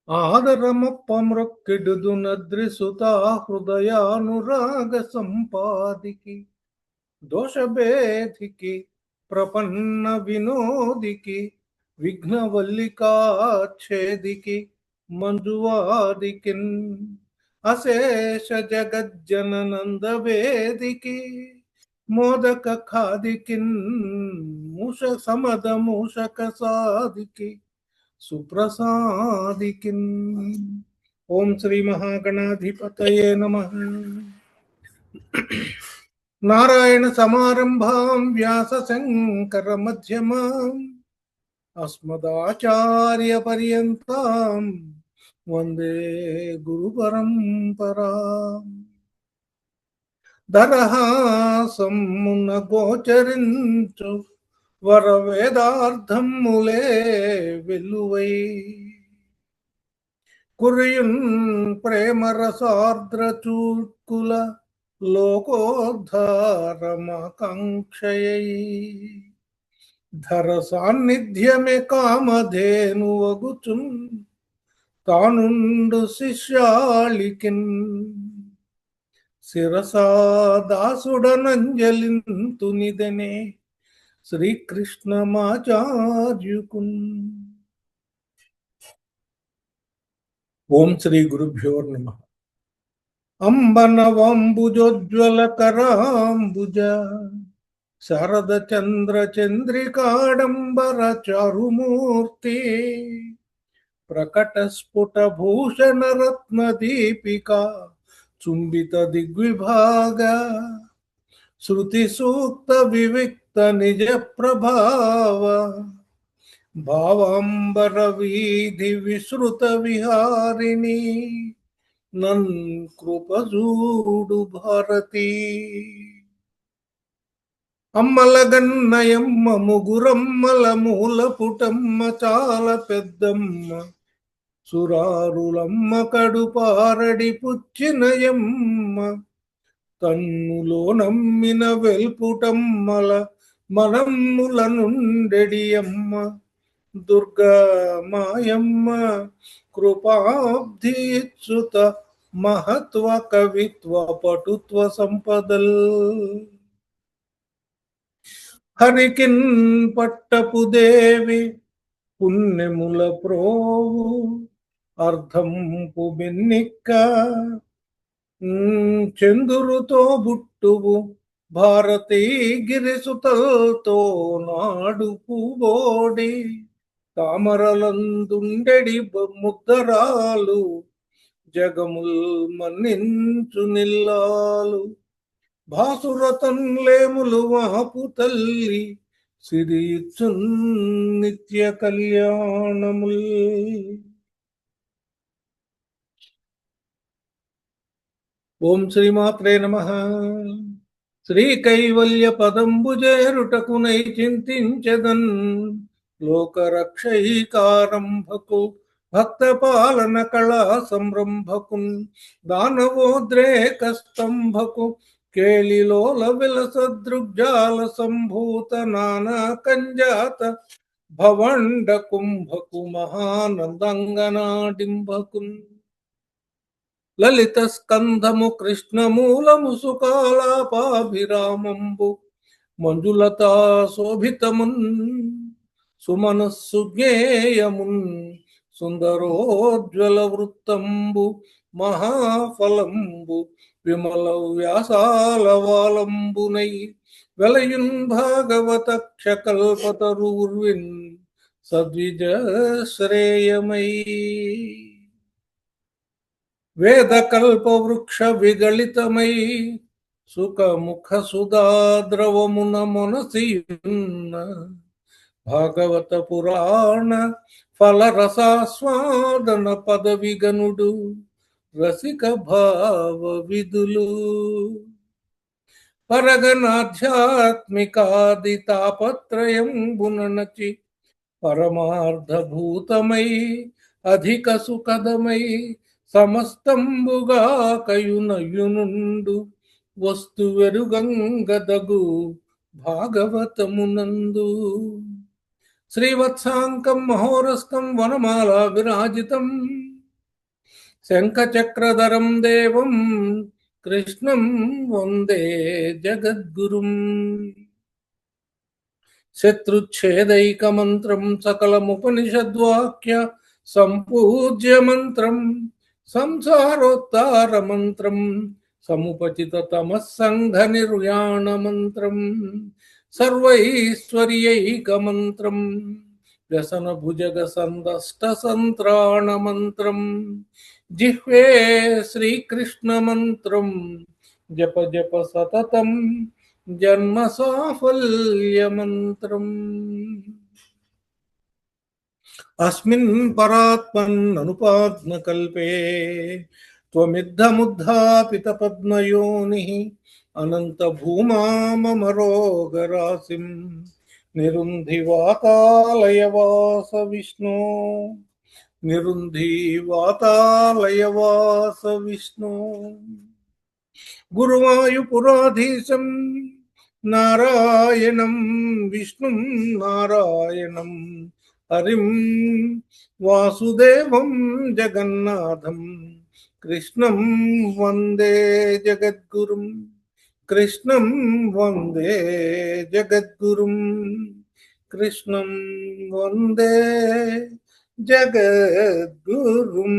ఆదరమప్పమృక్కిడుదునద్రిసుతా హృదయానురాగ సంపాదికి దోషభేదికి ప్రపన్న వినోదికి విఘ్నవల్లికాఛేదికి మంజువాదికిన్ అశేష జగజ్జననందవేదికి మోదక ఖాదికిన్ మూష సమద మూషక సాదికి సుప్రసాదికిన్. ఓం శ్రీ మహాగణాధిపతయే నమః. నారాయణ సమారంభాం వ్యాస శంకర మధ్యమాం అస్మదాచార్య పర్యంతాం వందే గురు పరంపరాం. దరహాసమున గోచరించు వరవేదార్థములే వెలువై కురియున్ ప్రేమరసార్ద్ర చూట్కుల లోకోద్ధారమాకాంక్షయై ధర సాన్నిధ్యమే కామధేనువగుచున్ తానుండు శిష్యాళికిన్ శిరసా దాసుడనంజలింతునిదనే శ్రీకృష్ణమాచార్యుకున్. ఓం శ్రీ గురుభ్యో నమః. అంబనవాంబుజోజ్వల కరాంబుజ శరద చంద్ర చంద్రికాడంబర చారుమూర్తి ప్రకట స్ఫుట భూషణ రత్న దీపిక చుంబిత దిగ్విభాగ శృతి సూక్త వివిక్త నిజ ప్రభావ భావాంబర వీధి విశ్రుత విహారిణి నన్ కృపజూడు భారతి. అమ్మలగన్నయమ్మ ముగురమ్మల మూల పుటమ్మ చాల పెద్దమ్మ సురారులమ్మ కడుపారడి పుచ్చినయమ్మ తన్నులో నమ్మిన వెల్పుటమ్మల మనమ్ముల నుండెడియమ్మ దుర్గా మాయమ్మ కృపాబ్ధిచ్యుత మహత్వ కవిత్వ పటుత్వ సంపదల్ హరికిన్ పట్టపు దేవి పుణ్యముల ప్రోవు అర్ధంపు బెన్నిక్క చందురుతో బుట్టువు భారతీ గిరిసుతల్తో నాడు పూబోడి తామరలందుండెడి ముద్దరాలు జగముల్ మన్నించు నిల్లాలు భాసురతన్లేములు వాపు తల్లి సిరియుచున్ నిత్య కళ్యాణముల్. ఓం శ్రీమాత్రే నమః. శ్రీ కైవల్య పదంబు చేరుటకునై చింతించెదన్ లోకరక్షైకారంభకు భక్త పాలన కళా సంరంభకున్ దానవోద్రేక స్తంభకు కేళిలోల విలస దృగ్జాల సంభూత నానా కంజాత భవండ కుంభకు మహానందంగనాడింభకున్ లలిత స్కంధము కృష్ణమూలము సుకాలాపాభిరామంబు మంజులతా శోభితమున్ సుమనస్సుజ్ఞేయమున్ సుందరోజ్వల వృత్తంబు మహాఫలంబు విమల వ్యాసాల వాలంబునై వెలయున్ భాగవత క్షకల్పతరూర్విన్ సద్విజ శ్రేయమై వేద కల్ప వృక్ష విగళితమై సుఖముఖ సుధాద్రవమున మొనసియున్న భాగవత పురాణ ఫలరసాస్వాదన పదవిగనుడు రసిక భావ విధులు పరగనాధ్యాత్మికాది తాపత్రయంబునచి పరమార్థభూతమై అధిక సుఖదమై సమస్తంబుగా కయునయునుండు వస్తు వెరుగంగదగు భాగవతమునందు శ్రీవత్సాంకం మహోరస్కం వనమాలా విరాజితం శంఖచక్రధరం దేవం కృష్ణం వందే జగద్గురుం. శత్రుచ్ఛేదైకమంత్రం సకలముపనిషద్వాక్య సంపూజ్య మంత్రం సంసారోత్తార మంత్రం సముపచిత తమస్సంఘ నిర్యాణ మంత్రం సర్వైశ్వర్యైక మంత్రం వ్యసన భుజగ సందష్ట సంత్రాణ మంత్రం జిహ్వే శ్రీకృష్ణ మంత్రం జప జప సతతం జన్మ సాఫల్య మంత్రం. అస్మిన్ పరాత్మన్ అనుపాత్మకల్పే త్వమిద్ధముద్ధాపిత పద్మయోనిః అనంత భూమా మమ రోగరాశిం నిరుంధి వాతాలయవాస విష్ణు నిరుంధి వాతాలయవాస విష్ణు. గురువాయుపురాధీశం నారాయణం విష్ణుం నారాయణం హరిం వాసుదేవం జగన్నాథం కృష్ణం వందే జగద్గురుం కృష్ణం వందే జగద్గురుం కృష్ణం వందే జగద్గురుం.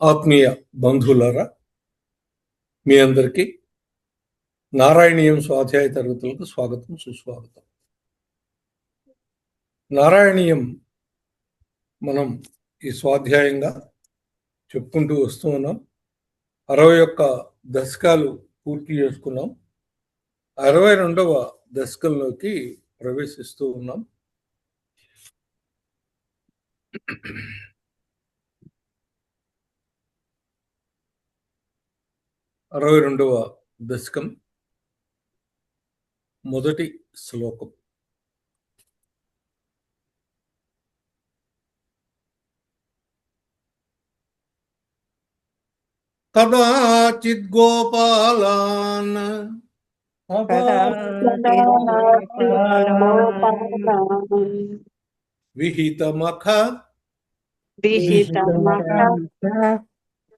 ఆత్మీయ బంధువులారా, మీ అందరికీ నారాయణీయం స్వాధ్యాయ తరగతులకు స్వాగతం, సుస్వాగతం. నారాయణీయం మనం ఈ స్వాధ్యాయంగా చెప్పుకుంటూ వస్తూ ఉన్నాం. 61 దశకాలు పూర్తి చేసుకున్నాం. 62వ దశకంలోకి ప్రవేశిస్తూ ఉన్నాం. అరవై 62వ దశకం మొదటి శ్లోకం. కదాచిత్ గోపాలాన్ విహితమఖ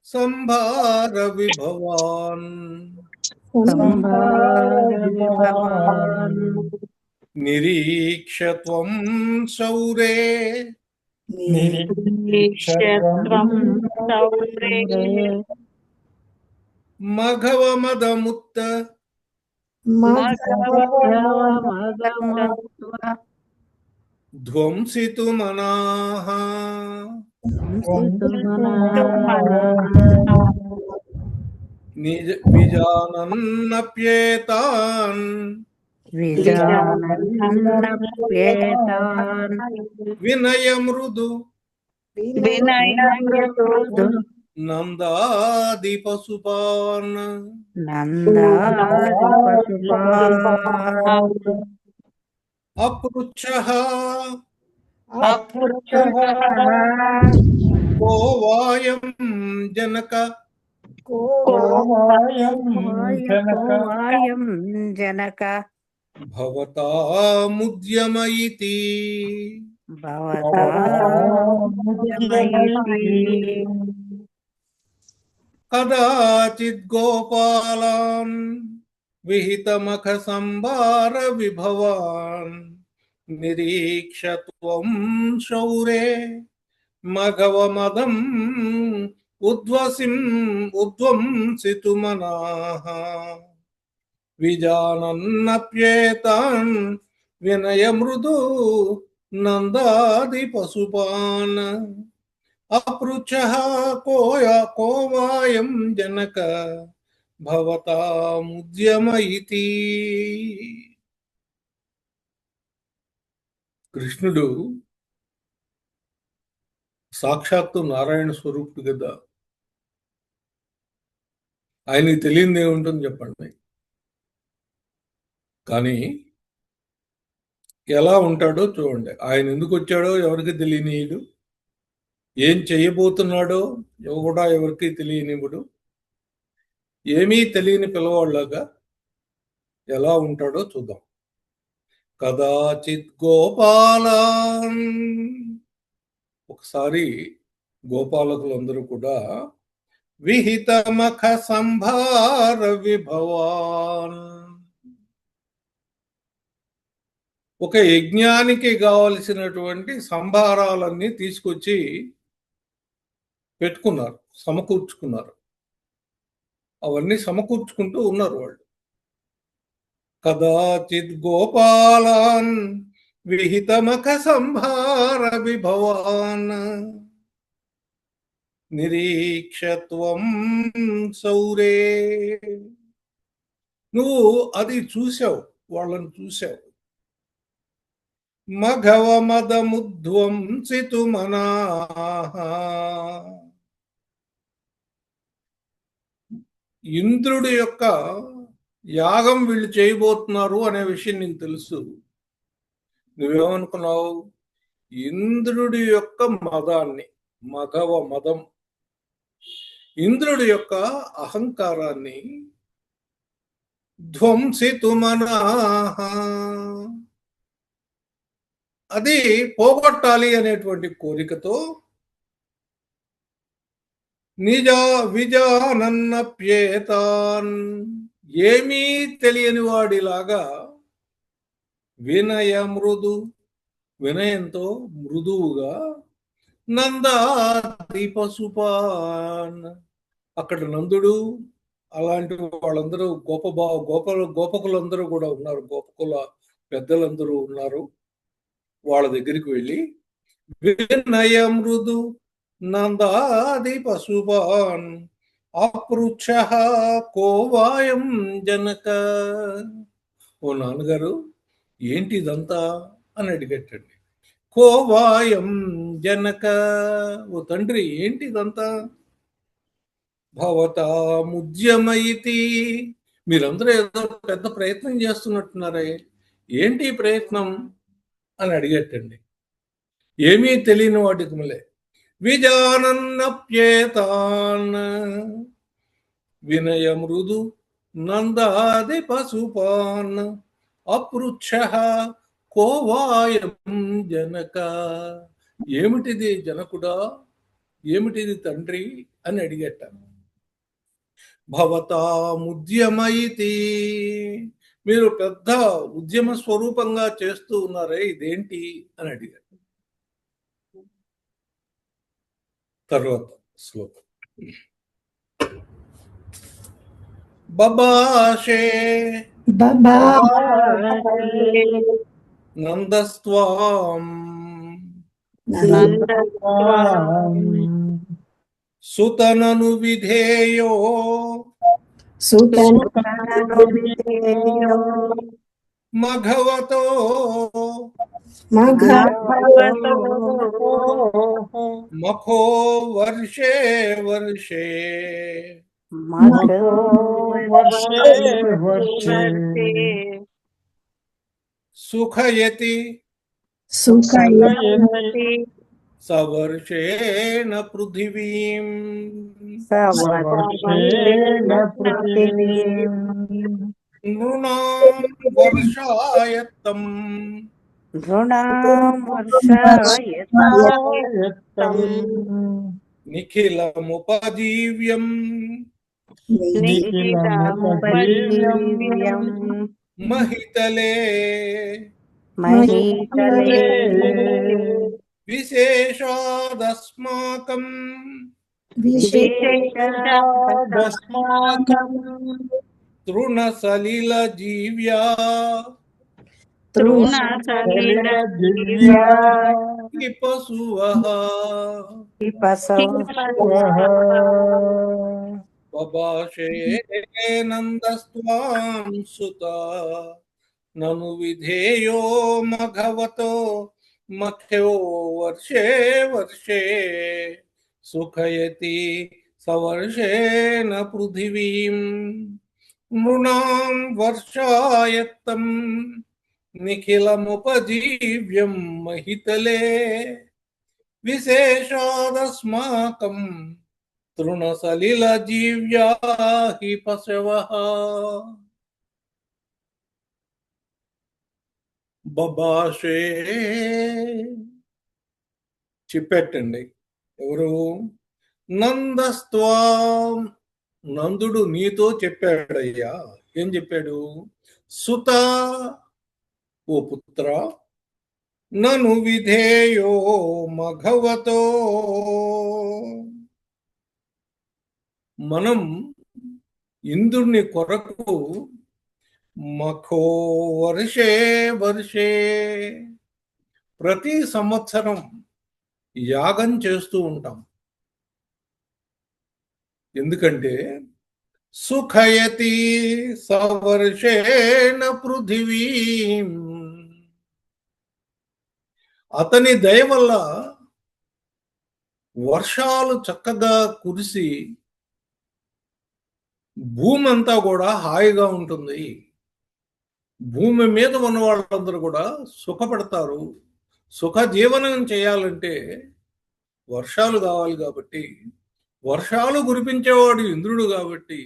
సంభార విభవాన్ నిరీక్ష త్వం శౌరే మఘవమదముత్త ధ్వంసితుమనాః విజానన్నప్యేతాన్ వినయమృదు నందాది పశుపాన్ అపృచ్ఛః కో వాయం జనక భవతాముద్యమయితి కదాచిత్ గోపాలాన్ విహితమఖ సంభార విభవాన్ నిరీక్ష త్వం శౌరే మఘవమదం ఉద్వంసితుమనాః విజానన్నప్యేతాన్ వినయమృదు నందాది పశుపాన్ అపృచ్ఛః కో వాయం జనక భవతాముద్యమయితి. కృష్ణుడు సాక్షాత్తు నారాయణ స్వరూపుడు కదా, ఆయనకి తెలియదు ఏముంటుంది చెప్పండి. కానీ ఎలా ఉంటాడో చూడండి. ఆయన ఎందుకు వచ్చాడో ఎవరికి తెలియనియుడు, ఏం చెయ్యబోతున్నాడో కూడా ఎవరికి తెలియనివ్వడు. ఏమీ తెలియని పిల్లవాళ్ళగా ఎలా ఉంటాడో చూద్దాం. కదాచిత్ గోపాలాన్, ఒకసారి గోపాలకులందరూ కూడా విహితమఖ సంభార విభవాన్, ఒక యజ్ఞానికి కావలసినటువంటి సంభారాలన్నీ తీసుకొచ్చి పెట్టుకున్నారు, సమకూర్చుకున్నారు. అవన్నీ సమకూర్చుకుంటూ ఉన్నారు వాళ్ళు. కదాచిత్ గోపాలాన్ విహితమఖ సంభార విభవాన్ నిరీక్షత్వం సౌరే, నువ్వు అది చూసావు, వాళ్ళని చూసావు. మఘవ మదముధ్వంసితుమనా, ఇంద్రుడి యొక్క యాగం వీళ్ళు చేయబోతున్నారు అనే విషయం నీకు తెలుసు. నువ్వేమనుకున్నావు? ఇంద్రుడి యొక్క మదాన్ని, మఘవ మదం, ఇంద్రుడి యొక్క అహంకారాన్ని ధ్వంసితుమనా, అది పోగొట్టాలి అనేటువంటి కోరికతో నిజ విజానన్నప్యేతాన్, ఏమీ తెలియని వాడిలాగా వినయ మృదు, వినయంతో మృదువుగా నందాది పశుపాన్, అక్కడ నందుడు అలాంటి వాళ్ళందరూ గోపకులందరూ కూడా ఉన్నారు, గోపకుల పెద్దలందరూ ఉన్నారు. వాళ్ళ దగ్గరికి వెళ్ళి వినయ మృదు నందాది పశుపాన్ అపృచ్ఛ కోవాయం జనక, ఓ నాన్నగారు ఏంటి ఇదంతా అని అడిగట్టండి. కోవాయం జనక, ఓ తండ్రి ఏంటి ఇదంతా? భవతా ముద్యమైతి, మీరందరూ ఏదో పెద్ద ప్రయత్నం చేస్తున్నట్టున్నారే, ఏంటి ప్రయత్నం అని అడిగట్టండి. ఏమీ తెలియని వాటికి మళ్ళీ విజానన్నప్యేతాన్ వినయ మృదు నందాది పశుపాన్ అపృచ్ఛ కోవాయం జనక, ఏమిటిది జనకుడా, ఏమిటిది తండ్రి అని అడిగట. భవతా ముద్యమైతి, మీరు పెద్ద ఉద్యమ స్వరూపంగా చేస్తూ ఉన్నారే, ఇదేంటి అని అడిగారు. తర్వాత శ్లోకం. బబాషే నందస్త్వాం సుతనను విధేయో మఘవతో మఖో వర్షే వర్షే సుఖయతి సవర్షేణ పృథివీం నృణాం వర్షాయత్తం నిఖిలముపజీవ్యం మహితలే విశేషాదస్మాకం తృణసలిల జీవ్యా పశువః బబాషే నందస్త్వాం సుతా నను విధేయో మఘవతో మఖ్యో వర్షే వర్షే సుఖయతి సవర్షేణ పృథివీం నృణాం వర్షాయత్తం నిఖిలముపజీవ్యం మహితలే విశేషాదస్మాకం తృణసలిల జీవ్యా హి పశవః. బబాషే చెప్పేటండి. ఎవరు? నందస్త్వాం, నందుడు నీతో చెప్పాడయ్యా. ఏం చెప్పాడు? సుత, ఓ పుత్ర, నను విధేయో మఘవతో, మనం ఇంద్రుని కొరకు మఖో వర్షే వర్షే, ప్రతి సంవత్సరం యాగం చేస్తూ ఉంటాం. ఎందుకంటే సుఖయతి సవర్షేణ పృథివీ, అతని దయ వల్ల వర్షాలు చక్కగా కురిసి భూమి అంతా కూడా హాయిగా ఉంటుంది. భూమి మీద ఉన్న వాళ్ళందరూ కూడా సుఖపడతారు. సుఖ జీవనం చేయాలంటే వర్షాలు కావాలి కాబట్టి, వర్షాలు కురిపించేవాడు ఇంద్రుడు కాబట్టి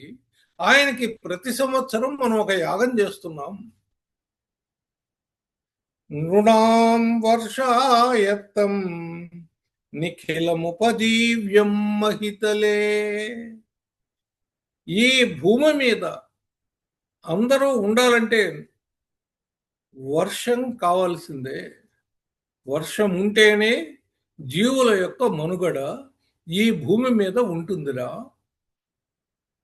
ఆయనకి ప్రతి సంవత్సరం మనం ఒక యాగం చేస్తున్నాం. నృణాం వర్షాయత్తం నిఖిలముపజీవ్యం మహితలే, ఈ భూమి మీద అందరూ ఉండాలంటే వర్షం కావాల్సిందే. వర్షం ఉంటేనే జీవుల యొక్క మనుగడ ఈ భూమి మీద ఉంటుందిరా.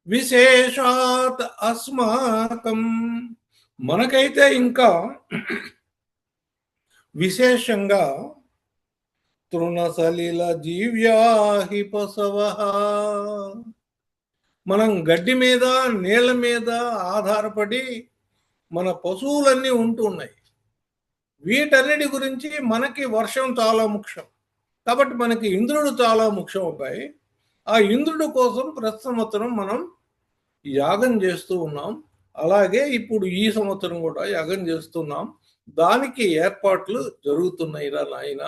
విశేషాత్ అస్మాకం, మనకైతే ఇంకా విశేషంగా తృణసలిల జీవ్యాహి పశవ, మనం గడ్డి మీద నీళ్ల మీద ఆధారపడి మన పశువులన్నీ ఉంటున్నాయి. వీటన్నిటి గురించి మనకి వర్షం చాలా ముఖ్యం. కాబట్టి మనకి ఇంద్రుడు చాలా ముఖ్యం అబ్బాయి. ఆ ఇంద్రుడు కోసం ప్రతి సంవత్సరం మనం యాగం చేస్తూ ఉన్నాం. అలాగే ఇప్పుడు ఈ సంవత్సరం కూడా యాగం చేస్తున్నాం. దానికి ఏర్పాట్లు జరుగుతున్నాయి రా నాయన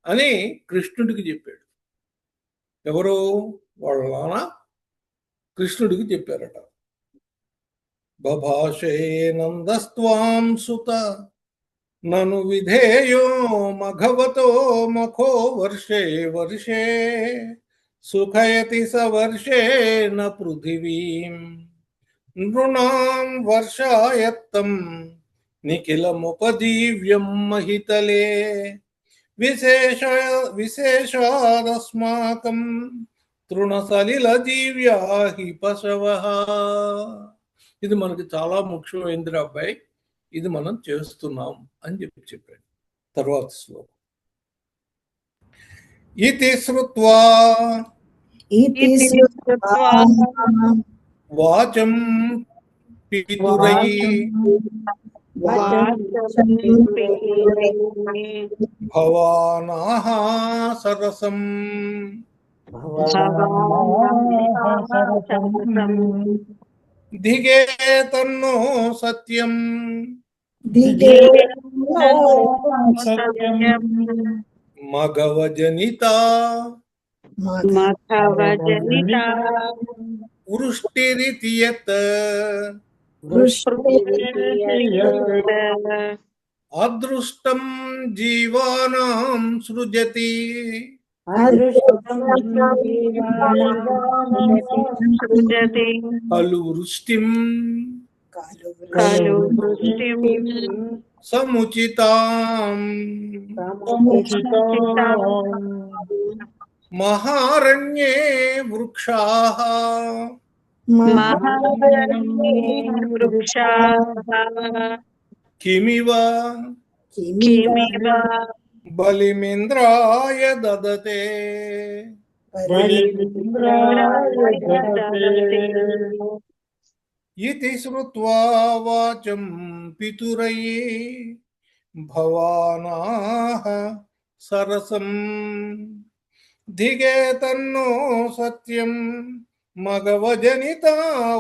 అని కృష్ణుడికి చెప్పాడు. ఎవరు? వాళ్ళ నాన్న కృష్ణుడికి చెప్పారట. బభాషే నందస్త్వాం సుత నను విధేయో మఘవతో మఖో వర్షే వర్షే సుఖయతి సవర్షేణ పృథివీం నృణాం వర్షాయత్తం నిఖిలముపజీవ్యం మహితలే విశేషాదస్మాకం తృణసలిల జీవ్యాహి పశవః. ఇది మనకి చాలా ముఖ్యమైనది అబ్బాయి, ఇది మనం చేస్తున్నాం అని చెప్పాడు. తర్వాత శ్లోకం. ఇతి శ్రుత్వా వాచం పితురై భవానాః సరసం ధిగే తన్నో సత్యం మగవజనిత వృష్టిరితి యత్ అదృష్టం జీవానాం సృజతి ఖలు వృష్టిం సముచితాం మహారణ్యే వృక్షాః కిమివ బలిమింద్రాయ దదతే. ఇతి శ్రుత్వా వాచం పితురై భవానాః సరసం ధిగే తన్నో సత్యం మగవజనిత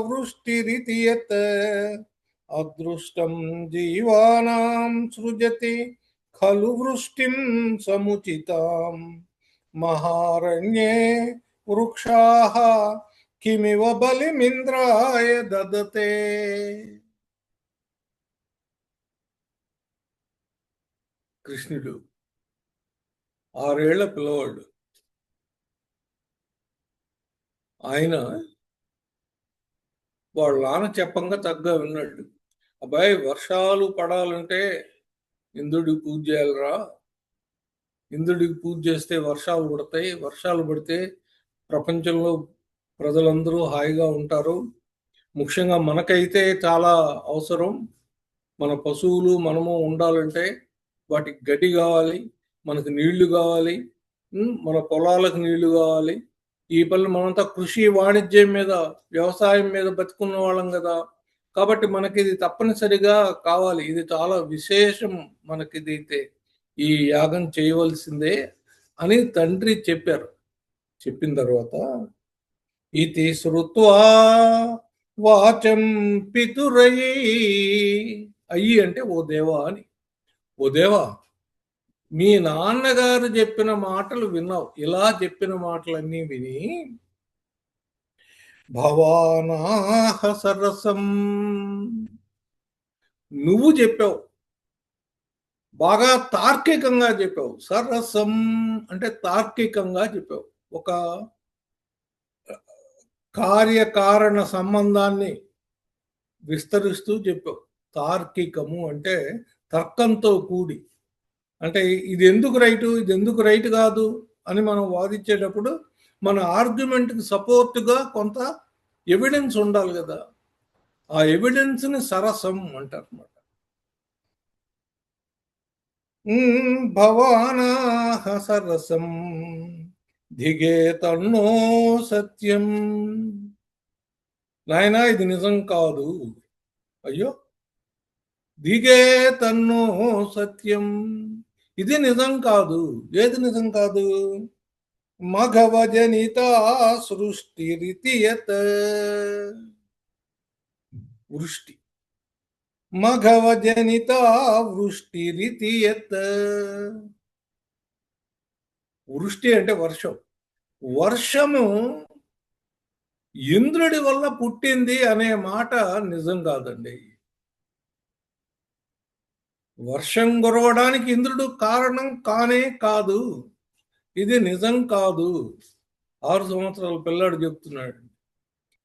వృష్టిరితి యత్ అదృష్టం జీవానాం సృజతి ఖలు వృష్టిం సముచితాం మహారణ్యే వృక్షాః కిమివ బలిమింద్రాయ దదతే. కృష్ణుడు 6 ఏళ్ల పిల్లవాడు. ఆయన వాళ్ళ నాన్న చెప్పంగా చక్కగా విన్నాడు. అబ్బాయి, వర్షాలు పడాలంటే ఇంద్రుడికి పూజ చేయాలిరా. ఇంద్రుడికి పూజ చేస్తే వర్షాలు పడతాయి. వర్షాలు పడితే ప్రపంచంలో ప్రజలందరూ హాయిగా ఉంటారు. ముఖ్యంగా మనకైతే చాలా అవసరం. మన పశువులు మనము ఉండాలంటే వాటికి గడ్డి కావాలి, మనకు నీళ్లు కావాలి, మన పొలాలకు నీళ్లు కావాలి. ఈ పనులు మనంతా కృషి వాణిజ్యం మీద, వ్యవసాయం మీద బతుకున్న వాళ్ళం కదా. కాబట్టి మనకి ఇది తప్పనిసరిగా కావాలి. ఇది చాలా విశేషం. మనకిదైతే ఈ యాగం చేయవలసిందే అని తండ్రి చెప్పారు. చెప్పిన తర్వాత ఇతి శ్రుత్వా వాచం పితురై, అయ్యి అంటే ఓ దేవా అని. ఓ దేవా, మీ నాన్నగారు చెప్పిన మాటలు విన్నావు. ఇలా చెప్పిన మాటలన్నీ విని భవానాహ సరసం, నువ్వు చెప్పావు, బాగా తార్కికంగా చెప్పావు. సరసం అంటే తార్కికంగా చెప్పావు. ఒక కార్యకారణ సంబంధాన్ని విస్తరిస్తూ చెప్పావు. తార్కికము అంటే తర్కంతో కూడి, అంటే ఇది ఎందుకు రైటు, ఇది ఎందుకు రైట్ కాదు అని మనం వాదించేటప్పుడు మన ఆర్గ్యుమెంట్కి సపోర్ట్గా కొంత ఎవిడెన్స్ ఉండాలి కదా. ఆ ఎవిడెన్స్ని సరసం అంటారు అన్నమాట. భవానాహ సరసం ధిగే తన్నో సత్యం. నాయనా, ఇది నిజం కాదు. అయ్యో, దిగే తన్నో సత్యం, ఇది నిజం కాదు. ఏది నిజం కాదు? మఘవజనిత సృష్టిరితి యత్, వృష్టి. మఘవజనిత వృష్టిరితి యత్, వృష్టి అంటే వర్షం. వర్షము ఇంద్రుడి వల్ల పుట్టింది అనే మాట నిజం కాదండి. వర్షం కురవడానికి ఇంద్రుడు కారణం కానే కాదు. ఇది నిజం కాదు. 6 సంవత్సరాల పిల్లాడు చెప్తున్నాడు.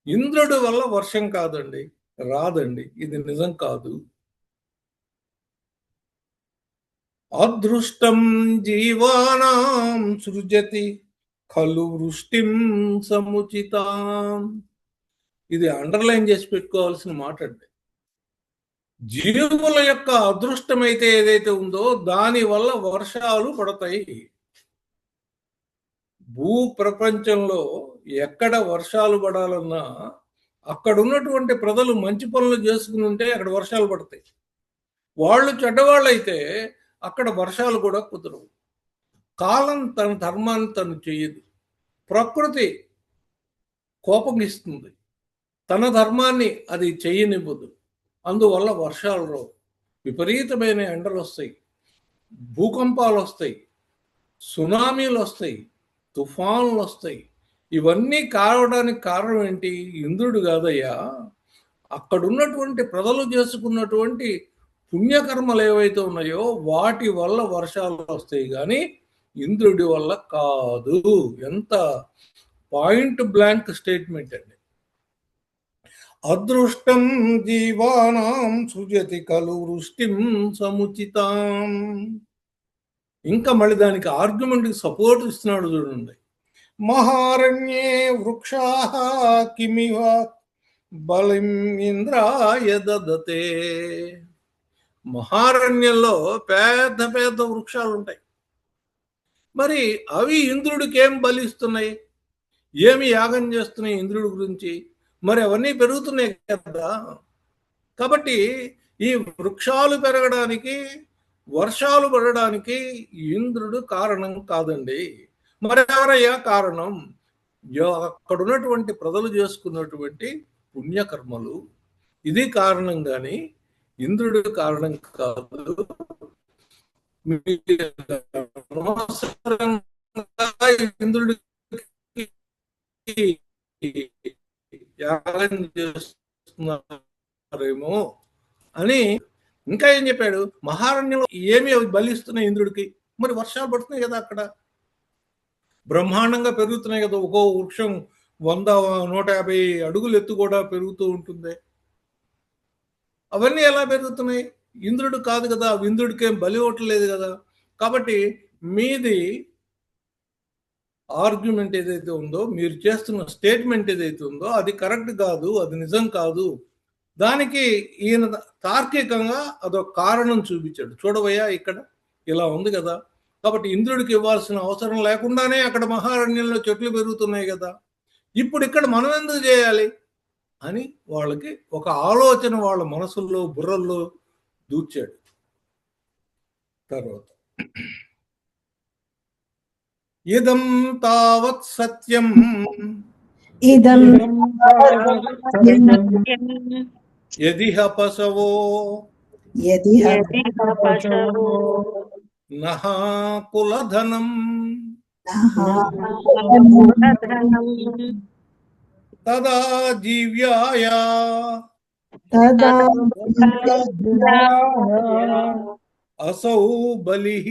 ఇంద్రుడి వల్ల వర్షం కాదండి, రాదండి. ఇది నిజం కాదు. అదృష్టం జీవానాం సృజతి ఖలు వృష్టిం సముచితాం. ఇది అండర్లైన్ చేసి పెట్టుకోవాల్సిన మాట అండి. జీవుల యొక్క అదృష్టం అయితే ఏదైతే ఉందో దాని వల్ల వర్షాలు పడతాయి. భూ ప్రపంచంలో ఎక్కడ వర్షాలు పడాలన్నా అక్కడ ఉన్నటువంటి ప్రజలు మంచి పనులు చేసుకుని ఉంటే అక్కడ వర్షాలు పడతాయి. వాళ్ళు చెడ్డవాళ్ళు అయితే అక్కడ వర్షాలు కూడా కుదరవు. కాలం తన ధర్మాన్ని తను చెయ్యదు. ప్రకృతి కోపగిస్తుంది, తన ధర్మాన్ని అది చెయ్యనివ్వదు. అందువల్ల వర్షాలు రావు. విపరీతమైన ఎండలు వస్తాయి, భూకంపాలు వస్తాయి, సునామీలు వస్తాయి, తుఫాన్లు వస్తాయి. ఇవన్నీ కావడానికి కారణం ఏంటి? ఇంద్రుడు కాదయ్యా, అక్కడ ఉన్నటువంటి ప్రజలు చేసుకున్నటువంటి పుణ్యకర్మలు ఏవైతే ఉన్నాయో వాటి వల్ల వర్షాలు వస్తాయి, కానీ ఇంద్రుడి వల్ల కాదు. ఎంత పాయింట్ బ్లాంక్ స్టేట్మెంట్ అండి. అదృష్టం జీవానాం సృజతి ఖలు వృష్టిం సముచితాం. ఇంకా మళ్ళీ దానికి ఆర్గ్యుమెంట్కి సపోర్ట్ ఇస్తున్నాడు చూడండి. మహారణ్యే వృక్షాః కిమివ బలిం ఇంద్రాయ దదతే. మహారణ్యంలో పెద్ద పెద్ద వృక్షాలు ఉంటాయి. మరి అవి ఇంద్రుడికి ఏం బలిస్తున్నాయి? ఏమి యాగం చేస్తున్నాయి ఇంద్రుడి గురించి? మరి అవన్నీ పెరుగుతున్నాయి కదా. కాబట్టి ఈ వృక్షాలు పెరగడానికి, వర్షాలు పడడానికి ఇంద్రుడు కారణం కాదండి. మరి ఎవరయ్యా కారణం? అక్కడ ఉన్నటువంటి ప్రజలు చేసుకున్నటువంటి పుణ్యకర్మలు. ఇది కారణం, కానీ ఇంద్రుడు కారణం కాదు. ఇంద్రుడికి యాగం చేస్తున్నారేమో అని ఇంకా ఏం చెప్పాడు, మహారణ్యంలో ఏమి బలిస్తున్నాయి ఇంద్రుడికి, మరి వర్షాలు పడుతున్నాయి కదా అక్కడ, బ్రహ్మాండంగా పెరుగుతున్నాయి కదా, ఒక్కో వృక్షం 100-150 అడుగులు ఎత్తు కూడా పెరుగుతూ ఉంటుంది. అవన్నీ ఎలా పెరుగుతున్నాయి? ఇంద్రుడు కాదు కదా, ఇంద్రుడికి ఏం బలి ఇవ్వట్లేదు కదా. కాబట్టి మీది ఆర్గ్యుమెంట్ ఏదైతే ఉందో, మీరు చేస్తున్న స్టేట్మెంట్ ఏదైతే ఉందో అది కరెక్ట్ కాదు, అది నిజం కాదు. దానికి ఈయన తార్కికంగా అదొక కారణం చూపించాడు. చూడవయ్యా ఇక్కడ ఇలా ఉంది కదా, కాబట్టి ఇంద్రుడికి ఇవ్వాల్సిన అవసరం లేకుండానే అక్కడ మహారణ్యంలో చెట్లు పెరుగుతున్నాయి కదా, ఇప్పుడు ఇక్కడ మనం ఎందుకు చేయాలి అని వాళ్ళకి ఒక ఆలోచన వాళ్ళ మనసుల్లో బుర్రల్లో దూర్చాడు. తర్వాత ఇదం తావత్ సత్యం ఇదం యదిహ పశవో నః కులధనం తదా జీవ్యాయ అసౌ బలిః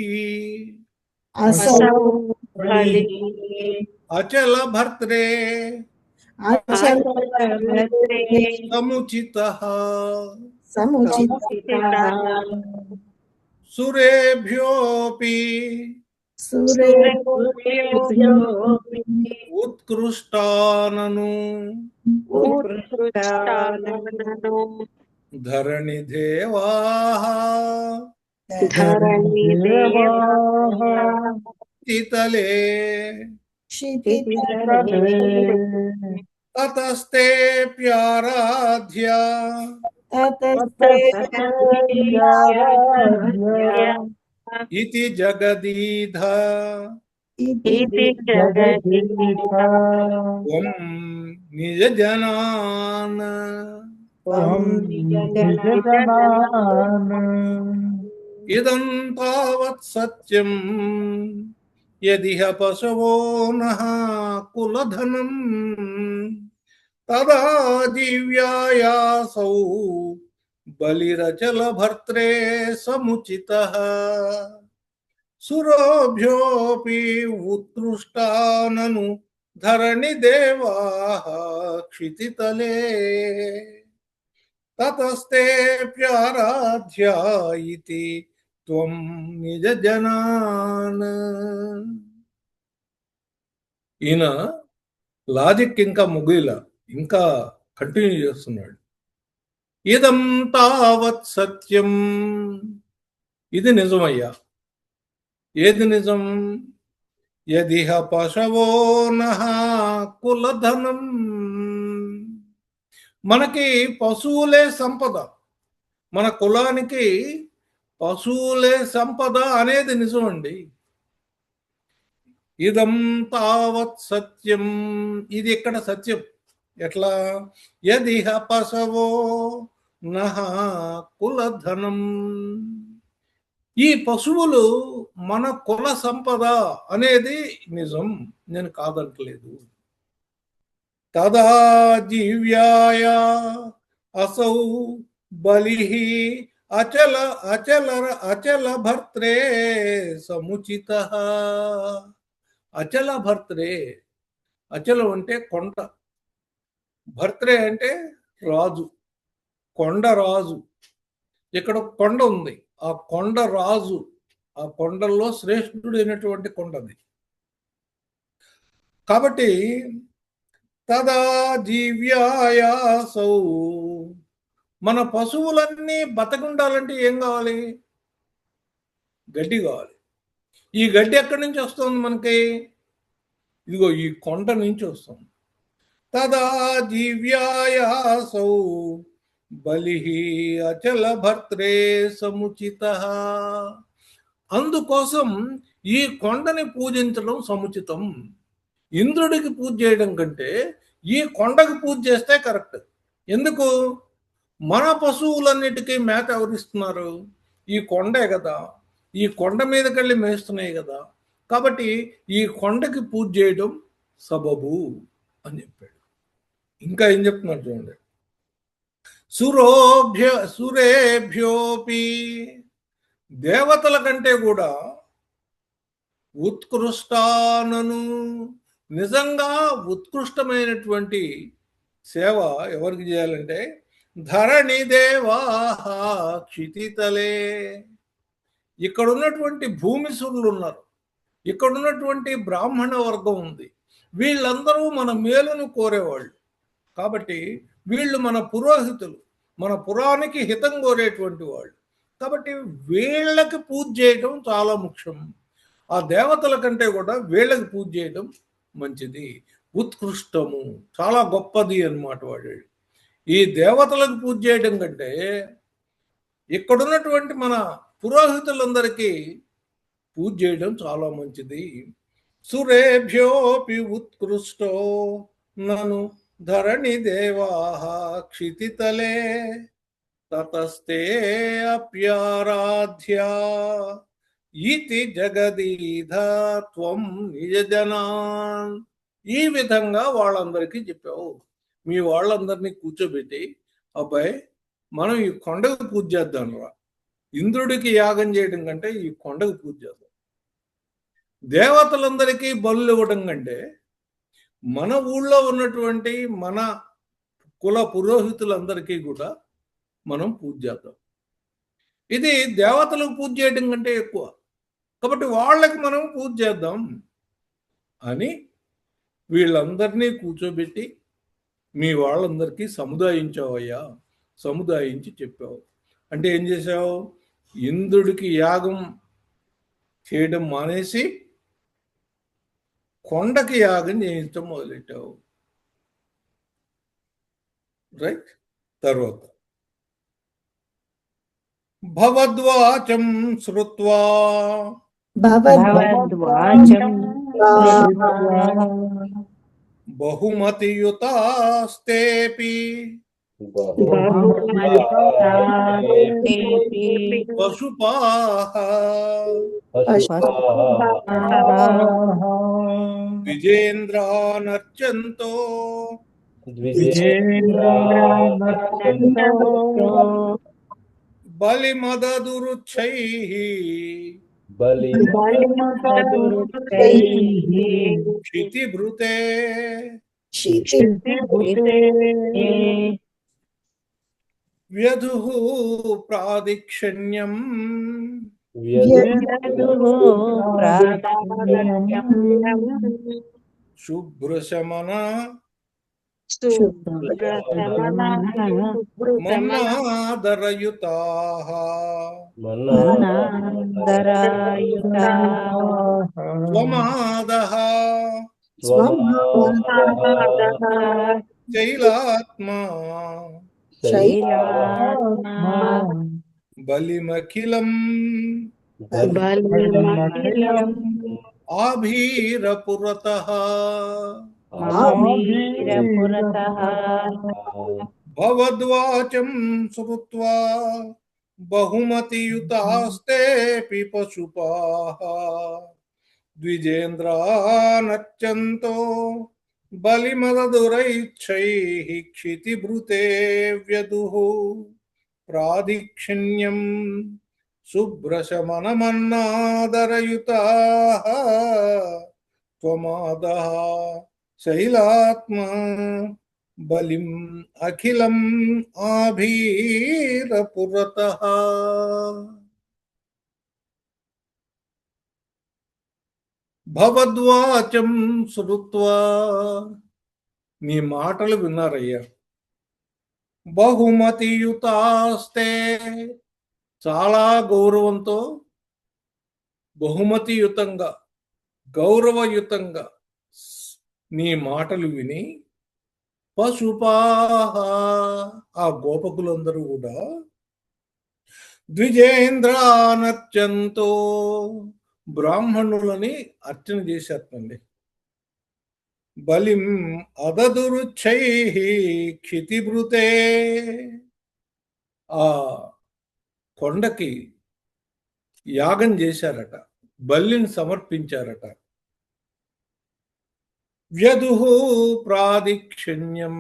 అచల భర్త్రే సముచితః సురేభ్యోపి ఉత్కృష్టానను ధరణి దేవాః శీతలే తతస్తే ప్యారాధ్య ఇతి జగదీధ త్వం నిజ జనాన్ ఇదం తావత్ సత్యం యదిహ పశవో నః కులధనం తదా జీవ్యాయాసౌ బలిరచల భర్త్రే సముచితః సురోభ్యోపి ఉత్కృష్టానను ధరణి దేవాః క్షితితలే తతస్తే ప్యారాధ్యా ఇతి త్వం నిజ జనాన్. ఈయన లాజిక్ ఇంకా ముగిల, ఇంకా కంటిన్యూ చేస్తున్నాడు. ఇదం తావత్ సత్యం, ఇది నిజమయ్యా. ఏది నిజం? యదిహ పశవో నః కులధనం, మనకి పశువులే సంపద, మన కులానికి పశువులే సంపద అనేది నిజం అండి. ఇదం తావత్ సత్యం, ఇది ఇక్కడ సత్యం. ఎట్లా? యదిహ పశవో నః కులధనం, ఈ పశువులు మన కుల సంపద అనేది నిజం, నేను కాదంటలేదు. తదా జీవ్యాయ అసౌ బలిః అచల అచల అచల భర్త్రే సముచితః. అచల భర్త్రే, అచలం అంటే కొండ, భర్త్రే అంటే రాజు, కొండ రాజు. ఇక్కడ కొండ ఉంది, ఆ కొండ రాజు, ఆ కొండల్లో శ్రేష్ఠుడైనటువంటి కొండది. కాబట్టి తదా జీవ్యాయాసౌ, మన పశువులన్నీ బతకుండాలంటే ఏం కావాలి? గడ్డి కావాలి. ఈ గడ్డి ఎక్కడి నుంచి వస్తుంది మనకి? ఇదిగో ఈ కొండ నుంచి వస్తుంది. తదా జీవ్యాయాసౌ బలిః అచల భర్త్రే సముచితః, అందుకోసం ఈ కొండని పూజించడం సముచితం. ఇంద్రుడికి పూజ చేయడం కంటే ఈ కొండకు పూజ చేస్తే కరెక్ట్. ఎందుకు? మన పశువులన్నిటికీ మేత ఎవరిస్తున్నారు? ఈ కొండే కదా, ఈ కొండ మీదకి వెళ్ళి మేస్తున్నాయి కదా, కాబట్టి ఈ కొండకి పూజ చేయడం సబబు అని చెప్పాడు. ఇంకా ఏం చెప్తున్నారు చూడండి. సురేభ్యోపి దేవతల కంటే కూడా ఉత్కృష్టానను నిజంగా ఉత్కృష్టమైనటువంటి సేవ ఎవరికి చేయాలంటే ధరణి దేవా క్షితితలే. ఇక్కడ ఉన్నటువంటి భూమిసురులు ఉన్నారు, ఇక్కడ ఉన్నటువంటి బ్రాహ్మణ వర్గం ఉంది, వీళ్ళందరూ మన మేలును కోరేవాళ్ళు. కాబట్టి వీళ్ళు మన పురోహితులు, మన పురానికి హితం కోరేటువంటి వాళ్ళు. కాబట్టి వీళ్ళకి పూజ చేయడం చాలా ముఖ్యం. ఆ దేవతల కంటే కూడా వీళ్ళకి పూజ చేయడం మంచిది, ఉత్కృష్టము, చాలా గొప్పది అన్నమాట. వాడు ఈ దేవతలకు పూజ చేయడం కంటే ఇక్కడున్నటువంటి మన పురోహితులందరికీ పూజ చేయడం చాలా మంచిది. సురేభ్యోపి ఉత్కృష్టో నను ధరణి దేవా క్షితితలే తతస్తే అప్యారాధ్యా ఇతి జగదీధ త్వం నిజజనాన్. ఈ విధంగా వాళ్ళందరికీ చెప్పావు. మీ వాళ్ళందరినీ కూర్చోబెట్టి, అబ్బాయి మనం ఈ కొండకు పూజ చేద్దాం రా, ఇంద్రుడికి యాగం చేయడం కంటే ఈ కొండకు పూజ చేద్దాం. దేవతలందరికీ బలులు ఇవ్వడం కంటే మన ఊళ్ళో ఉన్నటువంటి మన కుల పురోహితులందరికీ కూడా మనం పూజ చేద్దాం. ఇది దేవతలకు పూజ చేయడం కంటే ఎక్కువ, కాబట్టి వాళ్ళకి మనం పూజ చేద్దాం అని వీళ్ళందరినీ కూర్చోబెట్టి మీ వాళ్ళందరికీ సముదాయించావయ్యా, సముదాయించి చెప్పావు. అంటే ఏం చేసావు? ఇంద్రుడికి యాగం చేయడం మానేసి కొండకి యాగం చేయించడం మొదలెట్టావు. రైట్. తర్వాత భవద్వాచం శ్రుత్వా భవద్వాచం బహుమతియుతాస్తేపి పశుపాః ద్విజేంద్రానర్చంతో బలిమదదురుచ్చైః క్షితిభృతే వ్యధుః ప్రాదిక్షణ్యం శుభ్రశమన మన్నాదరయుతాః స్వమాదః శైలాత్మా బలిమఖిలం ఆభీరపురతః భవద్వాచం శ్రుత్వా బహుమతియుతాస్తేపి పశుపాః ద్విజేంద్రానర్చంతో బలిమదదురైచ్ఛైః క్షితిభృతే వ్యధుః ప్రాదిక్షిణ్యం శుభ్రశమనమన్నాదరయుతాః త్వమాదః శైలాత్మా బలిం అఖిలం ఆభీరపురతః. భవద్వాచం శ్రుత్వా నీ మాటలు విన్నారయ్యా. బహుమతియుతాస్తే చాలా గౌరవంతో, బహుమతియుతంగా, గౌరవయుతంగా నీ మాటలు విని పశుపాః ఆ గోపకులందరూ కూడా ద్విజేంద్రానర్చంతో బ్రాహ్మణులని అర్చన చేసేటండి. బలిం అదదురుచ్చైః క్షితిభృతే ఆ కొండకి యాగం చేశారట, బలిని సమర్పించారట. వ్యధుః ప్రాదిక్షిణ్యం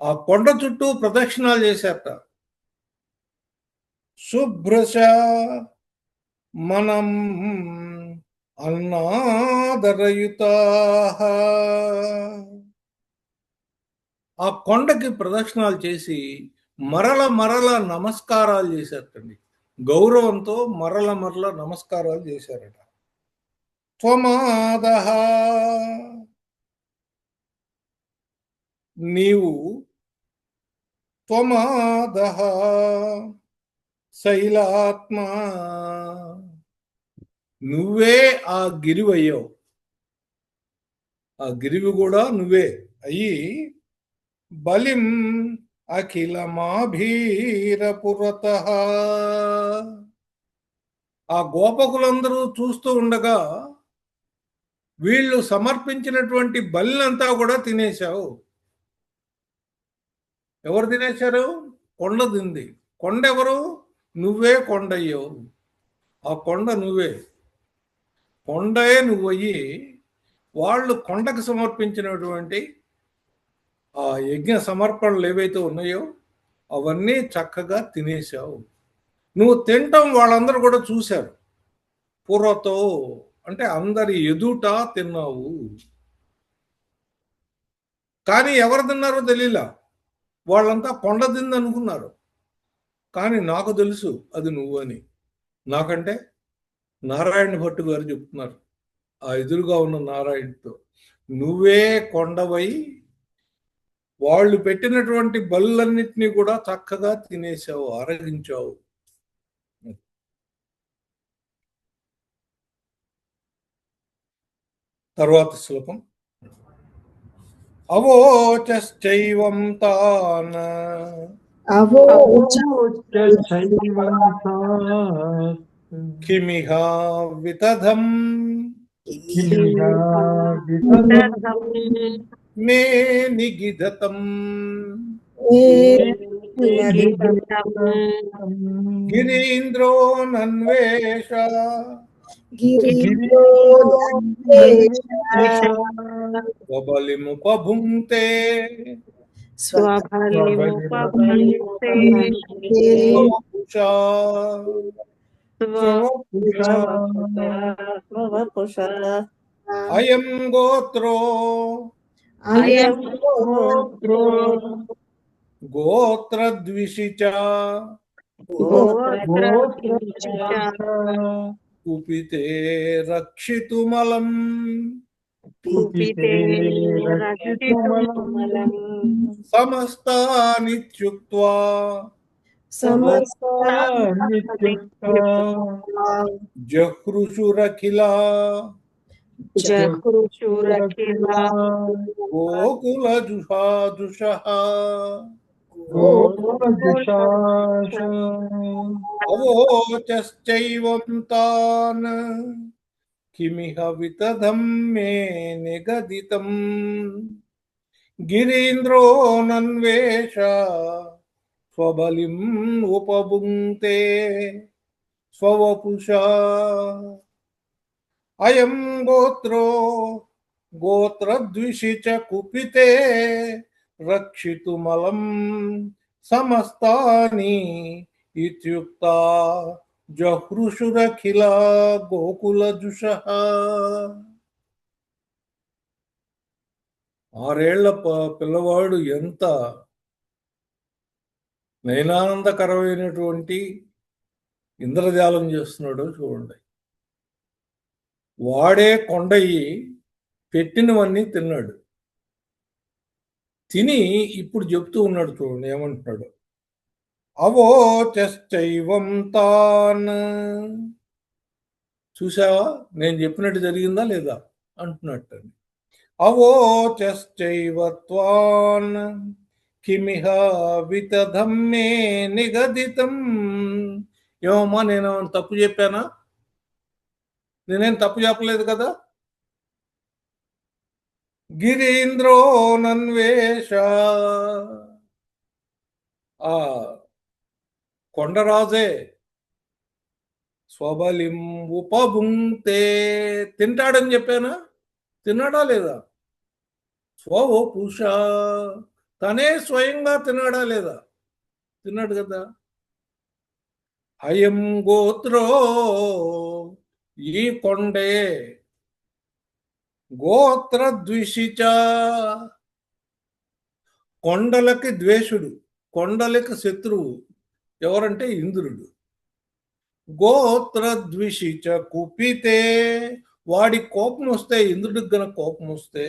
ఆ కొండ చుట్టూ ప్రదక్షిణాలు చేశారట. శుభ్రశ మనం అన్నాదరయుతా, ఆ కొండకి ప్రదక్షిణాలు చేసి మరల నమస్కారాలు చేశారటండి. గౌరవంతో మరల నమస్కారాలు చేశారట. త్వమాదః, నీవు, త్వమాదః శైలాత్మ, నువ్వే ఆ గిరివయ్యావు. ఆ గిరివి కూడా నువ్వే అయ్యి బలిం అఖిలమాభీరపురతః, ఆ గోపకులందరూ చూస్తూ ఉండగా వీళ్ళు సమర్పించినటువంటి బలినంతా కూడా తినేశావు. ఎవరు తినేశారు? కొండ తింది. కొండ ఎవరు? నువ్వే కొండయ్యావు. ఆ కొండ నువ్వే. కొండే నువ్వయ్యి వాళ్ళు కొండకు సమర్పించినటువంటి ఆ యజ్ఞ సమర్పణలు ఏవైతే ఉన్నాయో అవన్నీ చక్కగా తినేశావు. నువ్వు తినటం వాళ్ళందరూ కూడా చూశారు. పురతో అంటే అందరి ఎదుట తిన్నావు. కానీ ఎవరు తిన్నారో తెలియలా. వాళ్ళంతా కొండ తింది అనుకున్నారు. కానీ నాకు తెలుసు అది నువ్వు అని. నాకంటే నారాయణ భట్టు గారు చెప్తున్నారు ఆ ఎదురుగా ఉన్న నారాయణతో, నువ్వే కొండవై వాళ్ళు పెట్టినటువంటి బలులన్నిటినీ కూడా చక్కగా తినేశావు, ఆరగించావు. తర్వాత శ్లోకం. అవోచైవం తాన్ కిమిహ వితధం మే నిగిధతం గిరీంద్రో నన్వేష స్వబలిముపభుంక్తే స్వవపుషా అయం గోత్రో గోత్రద్విషిచ కుపితే రక్షితుమలం సమస్తానిత్యుక్త్వా జహృషురఖిలా గోకులజుషాజుషః అవోచైవం తాన్ కిమిహ వితధం మే నిగదితం గిరీంద్రో నన్వేష స్వబలిం ఉపభుంక్తే స్వవపుషా అయం గోత్రో గోత్రద్విషిచ కుపితే రక్షితుమలం సమస్తాని ఇత్యుక్తా జహృషురఖిలా గోకులజుషః. 6 ఏళ్ల పిల్లవాడు ఎంత నయనానందకరమైనటువంటి ఇంద్రజాలం చేస్తున్నాడో చూడండి. వాడే కొండయి పెట్టినవన్నీ తిన్నాడు. తిని ఇప్పుడు చెప్తూ ఉన్నాడు చూడండి ఏమంటున్నాడు. అవోచైవం తాన్, చూసావా నేను చెప్పినట్టు జరిగిందా లేదా అంటున్నట్టు. అవోచైవ త్వాన్ కిమిహ వితధం మే నిగదితం. ఏమమ్మా నేను తప్పు చెప్పానా? నేనేం తప్పు చెప్పలేదు కదా. గిరీంద్రో నన్వేష, ఆ కొండరాజే స్వబలిం ఉపభుంక్తే, తింటాడని చెప్పానా? తిన్నాడా లేదా? స్వవపుష, తనే స్వయంగా తిన్నాడా లేదా? తిన్నాడు కదా. అయం గోత్రో, ఈ కొండే, గోత్రద్విషిచ, కొండలకి ద్వేషుడు, కొండలకి శత్రువు ఎవరంటే ఇంద్రుడు. గోత్రద్విషిచ కుపితే, వాడి కోపం వస్తే, ఇంద్రుడికి గన కోపం వస్తే,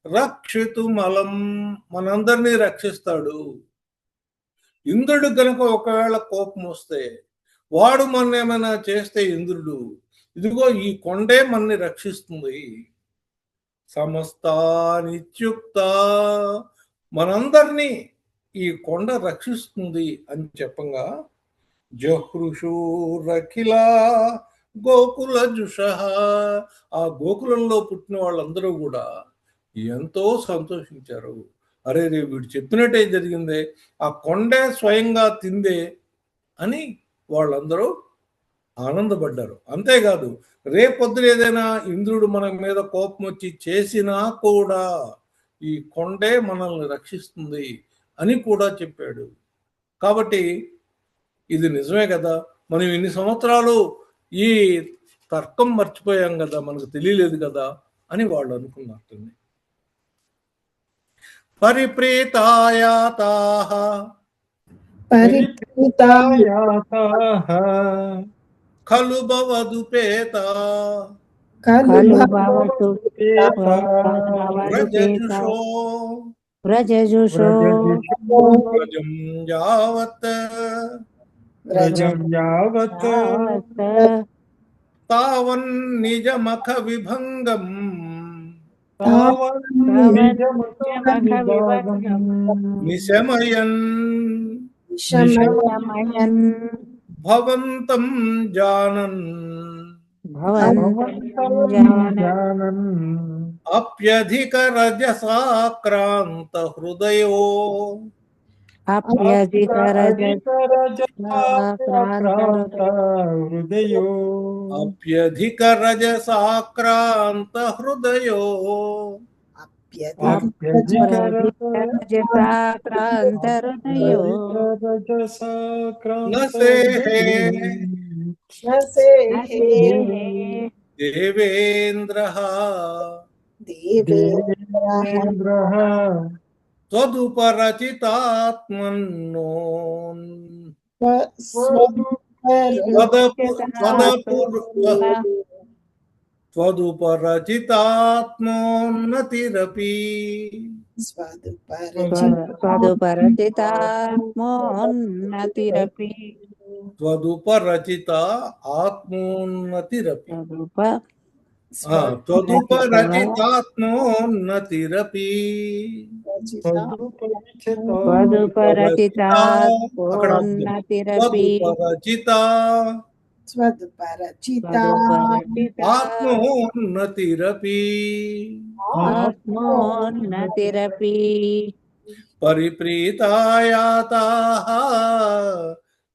రక్షితు మలం, మనందరినీ రక్షిస్తాడు. ఇంద్రుడు గనక ఒకవేళ కోపం వస్తే, వాడు మన ఏమైనా చేస్తే ఇంద్రుడు, ఇదిగో ఈ కొండే మనని రక్షిస్తుంది. సమస్తానిత్యుక్త, మనందరినీ ఈ కొండ రక్షిస్తుంది అని చెప్పంగా, జహృషూరఖిల గోకుల జుష, ఆ గోకులంలో పుట్టిన వాళ్ళందరూ కూడా ఎంతో సంతోషించారు. అరే రే, వీడు చెప్పినట్టే జరిగిందే, ఆ కొండే స్వయంగా తిందే అని వాళ్ళందరూ ఆనందపడ్డారు. అంతేకాదు, రేపొద్దున ఏదైనా ఇంద్రుడు మన మీద కోపం వచ్చి చేసినా కూడా ఈ కొండే మనల్ని రక్షిస్తుంది అని కూడా చెప్పాడు. కాబట్టి ఇది నిజమే కదా. మనం ఇన్ని సంవత్సరాలు ఈ తర్కం మర్చిపోయాం కదా, మనకు తెలియలేదు కదా అని వాళ్ళు అనుకున్నట్టుంది. పరిప్రీతాయాతాః పరిప్రీతాయాతాః ఖలు భవదుపేతా ఖలు భవతు వ్రజజుషో వ్రజజుషో వ్రజం యావత్ తావన్నిజమఖ విభంగం నిశమయన్ భవంతం జానన్ అప్యధిక రజసాక్రాంత హృదయో అప్యధిక రజసాక్రాంత హృదయో నసేహే దేవేంద్రః త్వదుపరచితాత్మన్నో త్వదుపరచితాత్మోన్నతిరపి స్వదుపరచితాత్మోన్నతిరపి త్వదుపరచిత ఆత్మోన్నతిరపి త్వదుపరచితాత్మోన్నతిరపి స్వదుపరచితాత్మోన్నతిరపి ఆత్మోన్నతిరపి ఆత్మోన్నతిరపి పరిప్రీతాయాతాః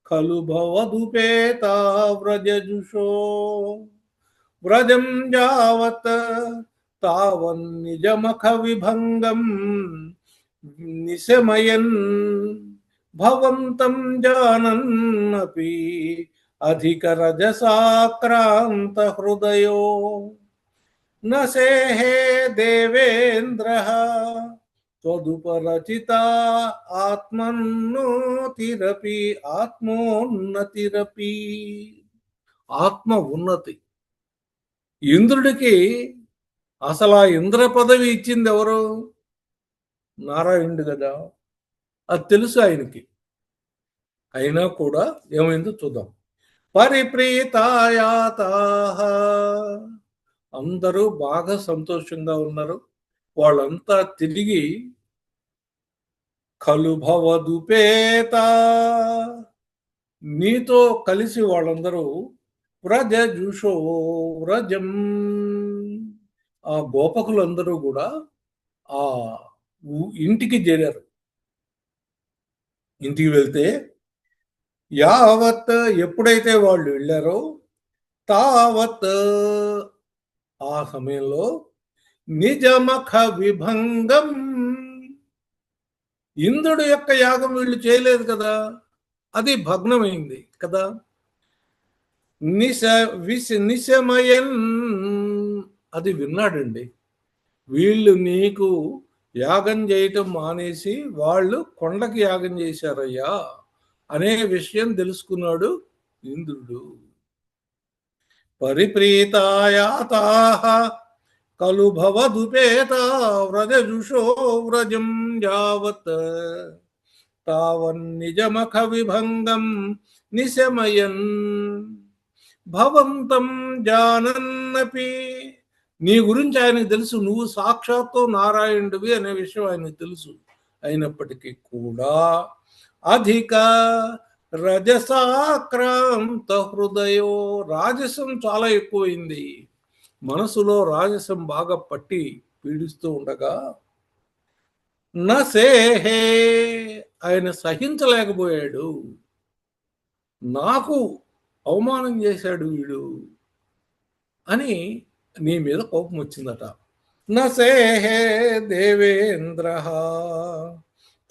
ఖలు భవదుపేతా వ్రజజుషో వ్రజం యావత్ తావన్నిజమఖ విభంగం నిశమయన్ భవంతం జానన్నపి అధిక రజసాక్రాంత హృదయో నసేహే దేవేంద్రః త్వదుపరచిత ఆత్మన్నోతిరపి ఆత్మోన్నతిరపి. ఆత్మ ఉన్నతి. ఇంద్రుడికి అసలు ఆ ఇంద్ర పదవి ఇచ్చింది ఎవరు? నారాయణుడు కదా. అది తెలుసు ఆయనకి. అయినా కూడా ఏమైందో చూద్దాం. పరిప్రీతాయాతాః, అందరూ బాగా సంతోషంగా ఉన్నారు. వాళ్ళంతా తిరిగి ఖలు భవదుపేత, నీతో కలిసి వాళ్ళందరూ వ్రజజుషో వ్రజం, ఆ గోపకులందరూ కూడా ఆ ఇంటికి చేరారు. ఇంటికి వెళ్తే యావత్, ఎప్పుడైతే వాళ్ళు వెళ్ళారో, తావత్, ఆ సమయంలో నిజమఖ విభంగం, ఇంద్రుడు యొక్క యాగం వీళ్ళు చేయలేదు కదా, అది భగ్నమైంది కదా. నిశమయన్ అది విన్నాడండి. వీళ్ళు నీకు యాగం చేయటం మానేసి వాళ్ళు కొండకి యాగం చేశారయ్యా అనే విషయం తెలుసుకున్నాడు ఇంద్రుడు. పరిప్రీతాయాతాః ఖలు భవదుపేత వ్రజజుషో వ్రజం యావత్ తావన్నిజమఖ విభంగం నిశమయన్ భవంతం జానన్నపి. నీ గురించి ఆయనకు తెలుసు, నువ్వు సాక్షాత్తు నారాయణుడివి అనే విషయం ఆయనకు తెలుసు. అయినప్పటికీ కూడా అధిక రజసాక్రాంత హృదయో, రాజసం చాలా ఎక్కువైంది, మనసులో రాజసం బాగా పట్టి పీడిస్తూ ఉండగా నసేహే ఆయన సహించలేకపోయాడు. నాకు అవమానం చేశాడు వీడు అని నీ మీద కోపం వచ్చిందట. నసేహే దేవేంద్ర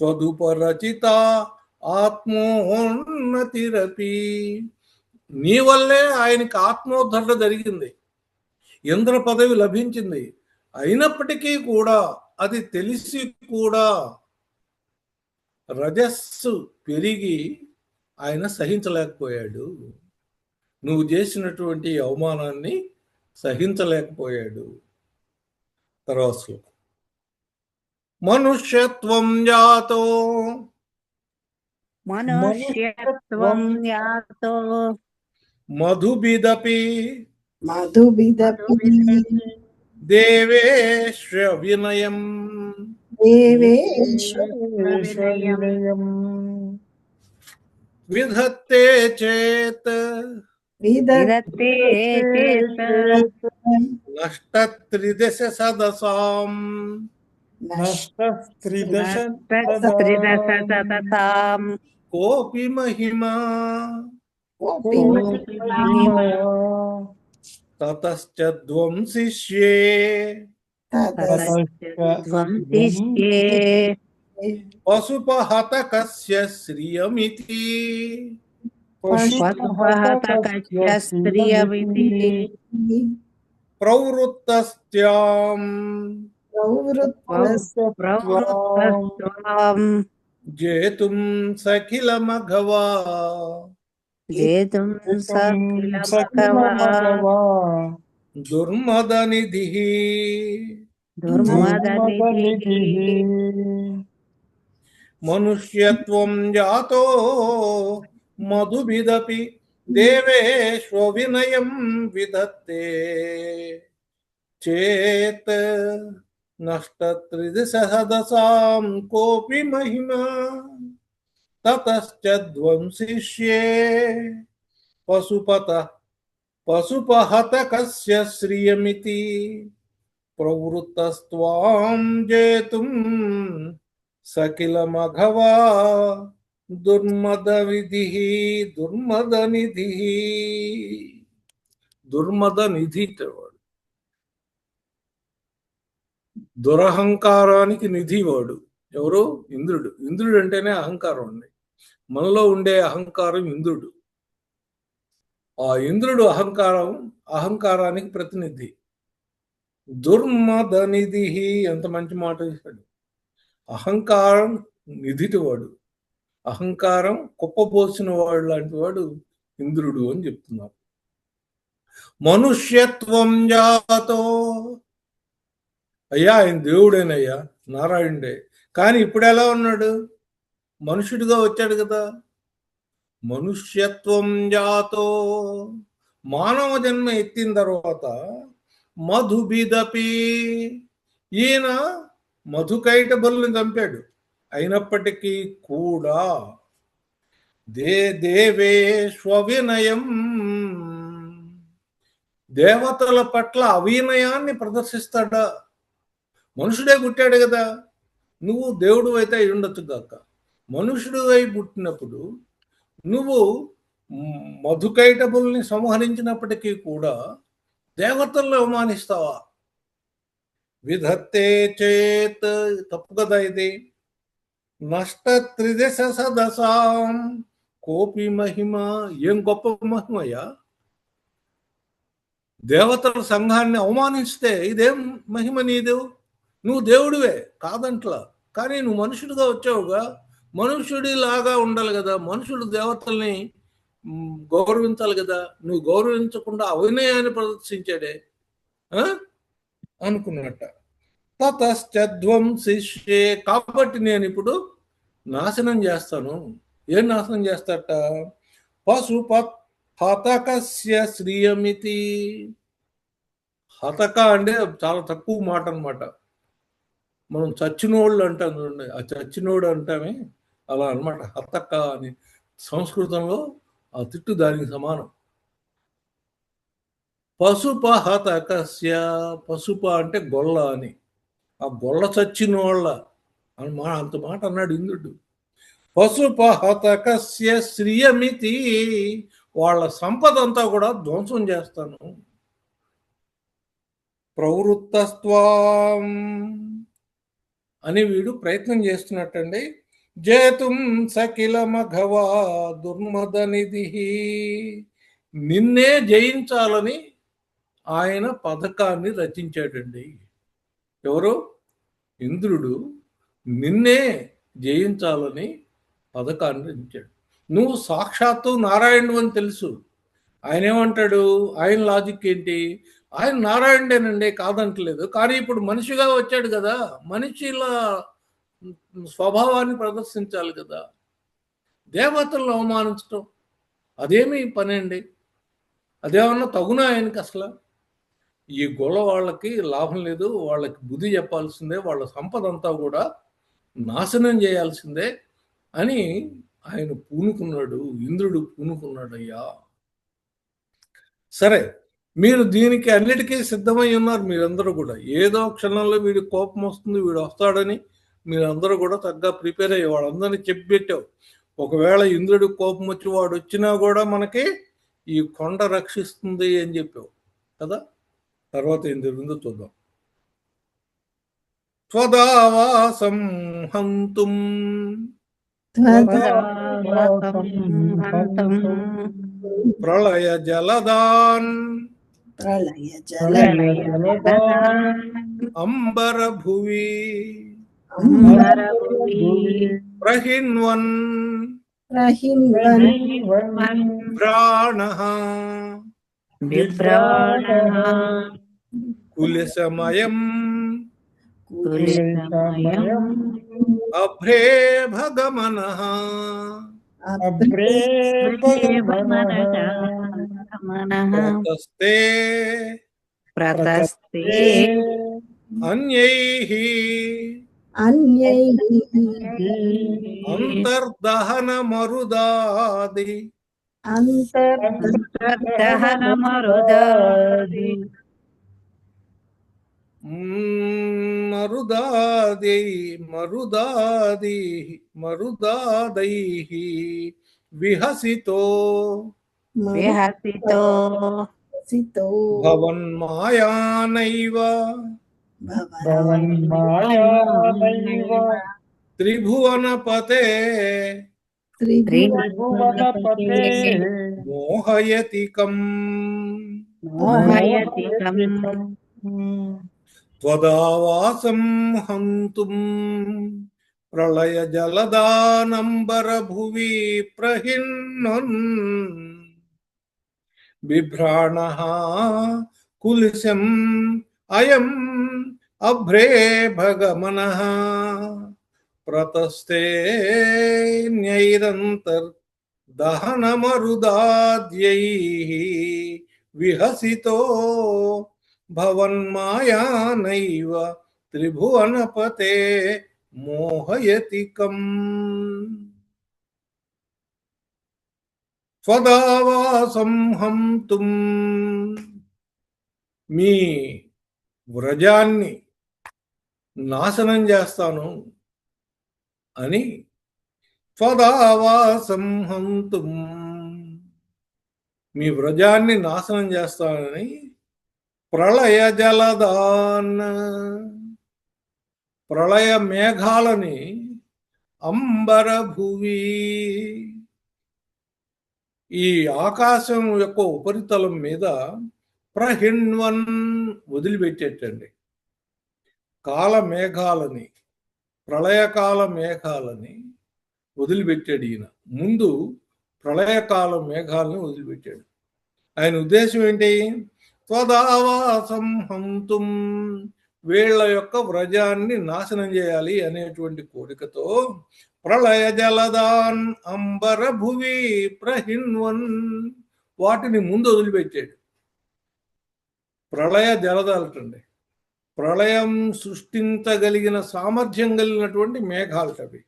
త్వదుపరచిత ఆత్మోన్నతిరపి. నీ వల్లే ఆయనకి ఆత్మోద్ధరణ జరిగింది, ఇంద్ర పదవి లభించింది. అయినప్పటికీ కూడా అది తెలిసి కూడా రజస్సు పెరిగి ఆయన సహించలేకపోయాడు. నువ్వు చేసినటువంటి అవమానాన్ని సహించలేకపోయాడు. తర్వాత శ్లోకం. మనుష్యత్వం జాతో మనుష్యత్వం యాతో మధుబిదపి మధుబిదపి దేవేశ్వ వినయం దేవేశ్వరం విధత్తే చేత్ విదత్తే చేత నష్టత్రిదశ సదసాం నష్టస్త్రిదశతాం కోపి మహిమా తతశ్చ ధ్వంసిష్యే ధ్వంసిష్యే పశుపహతకస్య శ్రియమితి పశుపహతకస్య స్త్రియమితి ప్రవృత్తస్త్యాం ప్రవృత్తస్త్వాం జేతుం సఖిలమఘవా జేతుం సఖిలమఘవా దుర్మదనిధిః దుర్మదనిధిః మనుష్యత్వం జాతో మధుబిదపి దేవేశ్వ వినయం విధత్తే చేత్ నష్టత్రిదశదసాం కోపి మహిమా తతశ్చ ధ్వంసిష్యే పశుపహతకస్య శ్రియమితి ప్రవృత్తస్త్వాం జేతుం సకిలమఘవా దుర్మదనిధిః దుర్మదనిధి వాడు, దురహంకారానికి నిధి వాడు. ఎవరు? ఇంద్రుడు. ఇంద్రుడు అంటేనే అహంకారం అండి. మనలో ఉండే అహంకారం ఇంద్రుడు. ఆ ఇంద్రుడు అహంకారానికి ప్రతినిధి. దుర్మదనిధి, ఎంత మంచి మాట చేశాడు. అహంకారం నిధిటివాడు, అహంకారం కుప్పపోసిన వాడు లాంటి వాడు ఇంద్రుడు అని చెప్తున్నారు. మనుష్యత్వం జాతో, అయ్యా ఆయన దేవుడేనయ్యా, నారాయణుడే. కానీ ఇప్పుడు ఎలా ఉన్నాడు? మనుషుడిగా వచ్చాడు కదా. మనుష్యత్వం జాతో, మానవ జన్మ ఎత్తిన తర్వాత మధుబిదపి, ఈయన మధుకైటబుల్ని చంపాడు. అయినప్పటికీ కూడా దేవేశ్వ వినయం, దేవతల పట్ల అవినయాన్ని ప్రదర్శిస్తాడా? మనుషుడే పుట్టాడు కదా, నువ్వు దేవుడు అయితే అయి ఉండొచ్చు కాక. మనుషుడు అయి పుట్టినప్పుడు నువ్వు మధుకైటబుల్ని సంహరించినప్పటికీ కూడా దేవతలను అవమానిస్తావా? విధత్తే చేత్, తప్పు కదా ఇది. నష్ట త్రిదశ సదసాం కోపి మహిమ. ఏం గొప్ప మహిమయ్యా! దేవతల సంఘాన్ని అవమానిస్తే ఇదేం మహిమ నీదు? నువ్వు దేవుడివే కాదంట్లా, కానీ నువ్వు మనుషుడిగా వచ్చావుగా. మనుషుడిలాగా ఉండాలి కదా, మనుషుడు దేవతల్ని గౌరవించాలి కదా. నువ్వు గౌరవించకుండా అవినయాన్ని ప్రదర్శించాడే అనుకున్నట్ట. తతశ్చధ్వం శిష్యే, కాబట్టి నేను ఇప్పుడు నాశనం చేస్తాను. ఏం నాశనం చేస్తాట? పశుపత్ హతకస్య శ్రియమితి. హతక అంటే చాలా తక్కువ మాట అనమాట. మనం చచ్చినోళ్ళు అంటాం చూడండి, ఆ చచ్చినోడు అంటామే అలా అనమాట. హతక అని సంస్కృతంలో ఆ తిట్టు దానికి సమానం. పశుప హతకస్య, పశుప అంటే గొల్ల అని, ఆ గొల్ల చచ్చినోళ్ళ అని అంత మాట అన్నాడు ఇంద్రుడు. పశుప హతకస్య శ్రియమితి, వాళ్ళ సంపద అంతా కూడా ధ్వంసం చేస్తాను. ప్రవృత్తస్త్వాం అని వీడు ప్రయత్నం చేస్తున్నట్టండి. జేతుం సకిల మఘవా దుర్మదనిధి, నిన్నే జయించాలని ఆయన పథకాన్ని రచించాడండి. ఎవరు? ఇంద్రుడు నిన్నే జయించాలని పథకాన్ని రచించాడు. నువ్వు సాక్షాత్తు నారాయణుడు అని తెలుసు. ఆయన ఏమంటాడు? ఆయన లాజిక్ ఏంటి? ఆయన నారాయణుడేనండి, కాదంటలేదు. కానీ ఇప్పుడు మనిషిగా వచ్చాడు కదా, మనిషిలా స్వభావాన్ని ప్రదర్శించాలి కదా. దేవతలను అవమానించడం అదేమి పని అండి? అదేమన్నా తగునా ఆయనకి? అసలు ఈ గొల్ల వాళ్ళకి లాభం లేదు, వాళ్ళకి బుద్ధి చెప్పాల్సిందే, వాళ్ళ సంపద అంతా కూడా నాశనం చేయాల్సిందే అని ఆయన పూనుకున్నాడు. ఇంద్రుడు పూనుకున్నాడు. అయ్యా సరే, మీరు దీనికి అన్నిటికీ సిద్ధమై ఉన్నారు. మీరందరూ కూడా ఏదో క్షణంలో వీడి కోపం వస్తుంది, వీడు వస్తాడని మీరందరూ కూడా చక్కగా ప్రిపేర్ అయ్యి వాళ్ళందరినీ చెప్పిపెట్టావు. ఒకవేళ ఇంద్రుడి కోపం వచ్చి వాడు వచ్చినా కూడా మనకి ఈ కొండ రక్షిస్తుంది అని చెప్పావు కదా. తర్వాత ఏం జరిగిందో చూద్దాం. త్వదావాసం హంతుం ప్రళయ జలదాన్ అంబర భువి ప్రహిన్వన్ ప్రాణః కులసమయం అభ్రే భగమనః ప్రతస్తే అన్యైః అంతర్దహన మరుదాది మరుదాదైః విహసితో భవన్మాయానైవ త్రిభువనపతే మోహయతికం త్వదావాసం హంతుం ప్రళయ జలదానంబర భువి ప్రహిన్నన్ బిభ్రాణః కులిశం అయం అభ్రే భగమనః ప్రతస్తే న్యైరంతర్దహనమరుదాద్యైః విహసితో భవన్మాయానైవ త్రిభువనపతే మోహయతికం. స్వదావాసం హంతుం, మీ వ్రజాన్ని నాశనం చేస్తాను అని. స్వదావాసం హంతుం, మీ వ్రజాన్ని నాశనం చేస్తానని. ప్రళయ జలదాన్, ప్రళయ మేఘాలని అంబర భువి. ఈ ఆకాశం యొక్క ఉపరితలం మీద ప్రహిణ్వన్ వదిలిపెట్టేటండి. కాల మేఘాలని, ప్రళయకాల మేఘాలని వదిలిపెట్టాడు ఈయన. ముందు ప్రళయకాల మేఘాలని వదిలిపెట్టాడు. ఆయన ఉద్దేశం ఏంటి? త్వదావాసం హంతుం, వీళ్ళ యొక్క వ్రజాన్ని నాశనం చేయాలి అనేటువంటి కోరికతో ప్రళయ జలదాన్ అంబర భువి ప్రహిణ్వన్, వాటిని ముందు వదిలిపెట్టాడు. ప్రళయ జలదాలటండి, ప్రళయం సృష్టించగలిగిన సామర్థ్యం కలిగినటువంటి మేఘాలటవి.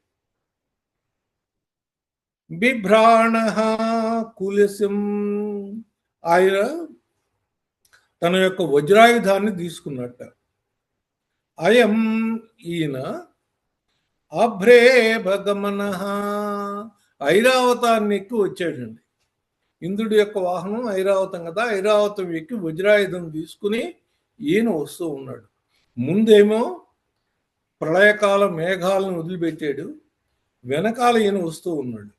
బిభ్రాణ కులసిం, ఆయన తన యొక్క వజ్రాయుధాన్ని తీసుకున్నట్ట. అయం, ఈయన అభ్రేభగమన, ఐరావతాన్ని ఎక్కి వచ్చాడండి. ఇంద్రుడి యొక్క వాహనం ఐరావతం కదా, ఐరావతం ఎక్కి వజ్రాయుధం తీసుకుని ఈయన వస్తూ ఉన్నాడు. ముందేమో ప్రళయకాల మేఘాలను వదిలిపెట్టాడు, వెనకాల ఈయన వస్తూ ఉన్నాడు.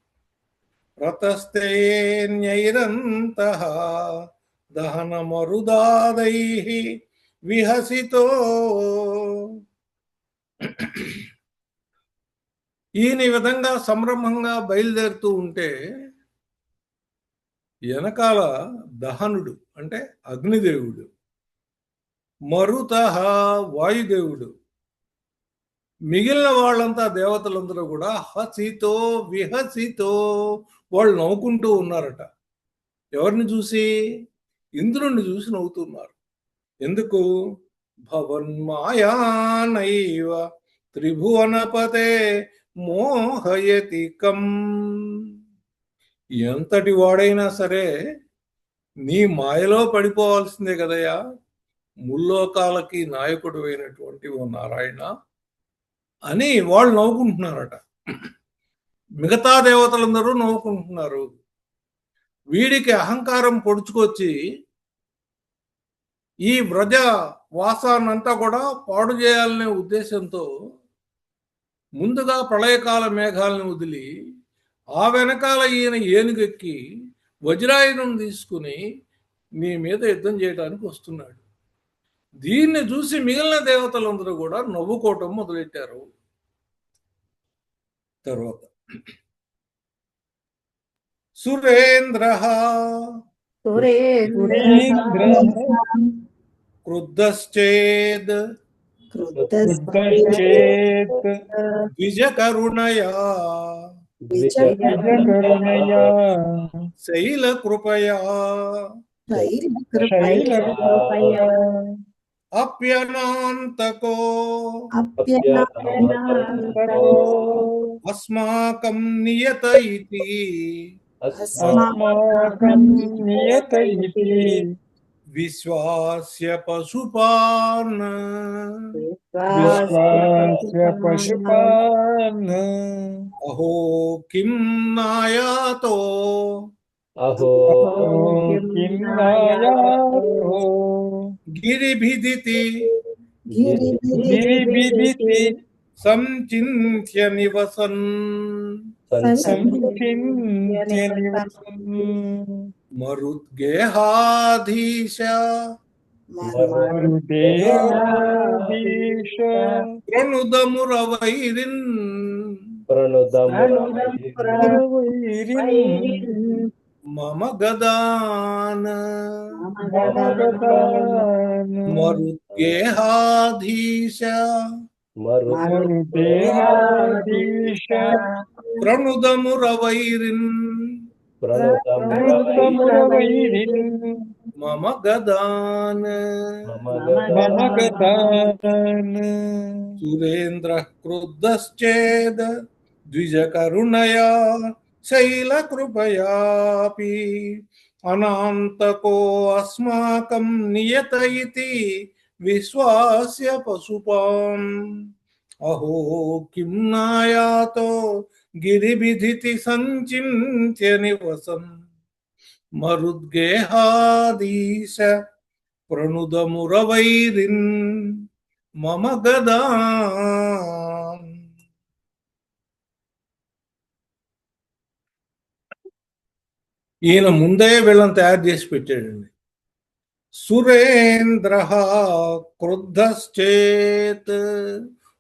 రతస్తేన్యైరంతః దహన మరుదాదై విహసితో, ఈయన ఈ విధంగా సంరంభంగా బయలుదేరుతూ ఉంటే వెనకాల దహనుడు అంటే అగ్నిదేవుడు, మరుత వాయుదేవుడు, మిగిలిన వాళ్ళంతా దేవతలందరూ కూడా హసితో విహసితో వాళ్ళు నవ్వుకుంటూ ఉన్నారట. ఎవరిని చూసి? ఇంద్రుణ్ణి చూసి నవ్వుతున్నారు. ఎందుకు? భవన్మాయానైవ త్రిభువనపతే మోహయతి కం, ఎంతటి వాడైనా సరే నీ మాయలో పడిపోవాల్సిందే కదయ్యా, ముల్లోకాలకి నాయకుడు అయినటువంటి ఓ నారాయణ అని వాళ్ళు నవ్వుకుంటున్నారట. మిగతా దేవతలందరూ నవ్వుకుంటున్నారు. వీడికి అహంకారం పొడుచుకొచ్చి ఈ వ్రజ వాసాన్నంతా కూడా పాడు చేయాలనే ఉద్దేశంతో ముందుగా ప్రళయకాల మేఘాలను వదిలి ఆ వెనకాల ఈయన ఏనుగెక్కి వజ్రాయుధం తీసుకుని నీ మీద యుద్ధం చేయడానికి వస్తున్నాడు. దీన్ని చూసి మిగిలిన దేవతలందరూ కూడా నవ్వుకోవటం మొదలెట్టారు. తర్వాత సురేంద్ర క్రుద్ధశ్చేద్ ద్విజకరుణయా శైలకృపయా అప్యనాంతకో అస్మాకం నియత ఇతి విశ్వాస్య పశుపాన్ అహో కిం నాయాతో గిరిభిదితి సంచింత్య నివసన్ మరుద్గేహాధీశ ప్రణుదమురవైరిన్ మమ గదాన మరుద్గేహాధీశ ప్రణుదమురవైరిన్ మమ గదాన సురేంద్ర క్రుద్ధశ్చేద ద్విజకరుణయా శైలకృపయాపి అనాంతకో అస్మాకం నియత ఇతి విశ్వాస్య పశుపాన్ అహో కిం నాయాతో గిరిభిదితి సంచింత్య నివసన్ మరుద్గేహాధీశ ప్రణుదమురవైరిన్ మమ గదా. ఈయన ముందే వీళ్ళని తయారు చేసి పెట్టాడండి. సురేంద్ర క్రుద్ధశ్చేత్,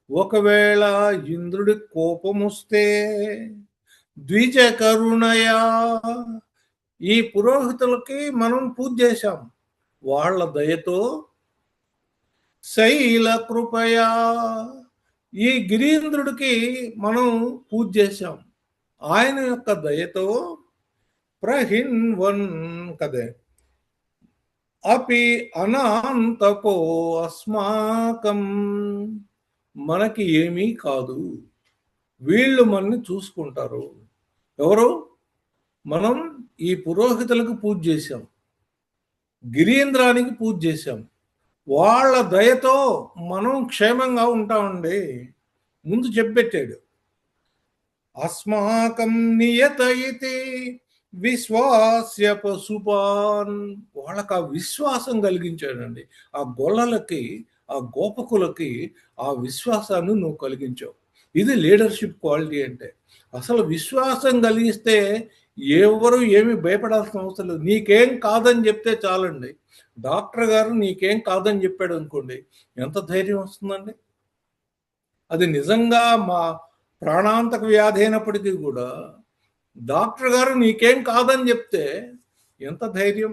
ఒకవేళ ఇంద్రుడి కోపమొస్తే, ద్విజ కరుణయా, ఈ పురోహితులకి మనం పూజ చేశాం, వాళ్ళ దయతో, శైల కృపయా, ఈ గిరీంద్రుడికి మనం పూజ చేశాం, ఆయన యొక్క దయతో, ప్రహిన్వన్ కదే అపి అనాంతకో అస్మాకం, మనకి ఏమీ కాదు, వీళ్ళు మనని చూసుకుంటారు. ఎవరు? మనం ఈ పురోహితులకు పూజ చేశాం, గిరీంద్రానికి పూజ చేశాం, వాళ్ళ దయతో మనం క్షేమంగా ఉంటామండి. ముందు చెప్పెట్టాడు. అస్మాకం నియత ఇతి విశ్వాస్య పశుపాన్, వాళ్ళకి ఆ విశ్వాసం కలిగించాడండి. ఆ గొల్లలకి, ఆ గోపకులకి ఆ విశ్వాసాన్ని నువ్వు కలిగించావు. ఇది లీడర్షిప్ క్వాలిటీ అంటే. అసలు విశ్వాసం కలిగిస్తే ఎవరు ఏమి భయపడాల్సిన అవసరం లేదు. నీకేం కాదని చెప్తే చాలండి. డాక్టర్ గారు నీకేం కాదని చెప్పాడు అనుకోండి, ఎంత ధైర్యం వస్తుందండి. అది నిజంగా మా ప్రాణాంతక వ్యాధి అయినప్పటికీ కూడా డాక్టర్ గారు నీకేం కాదని చెప్తే ఎంత ధైర్యం.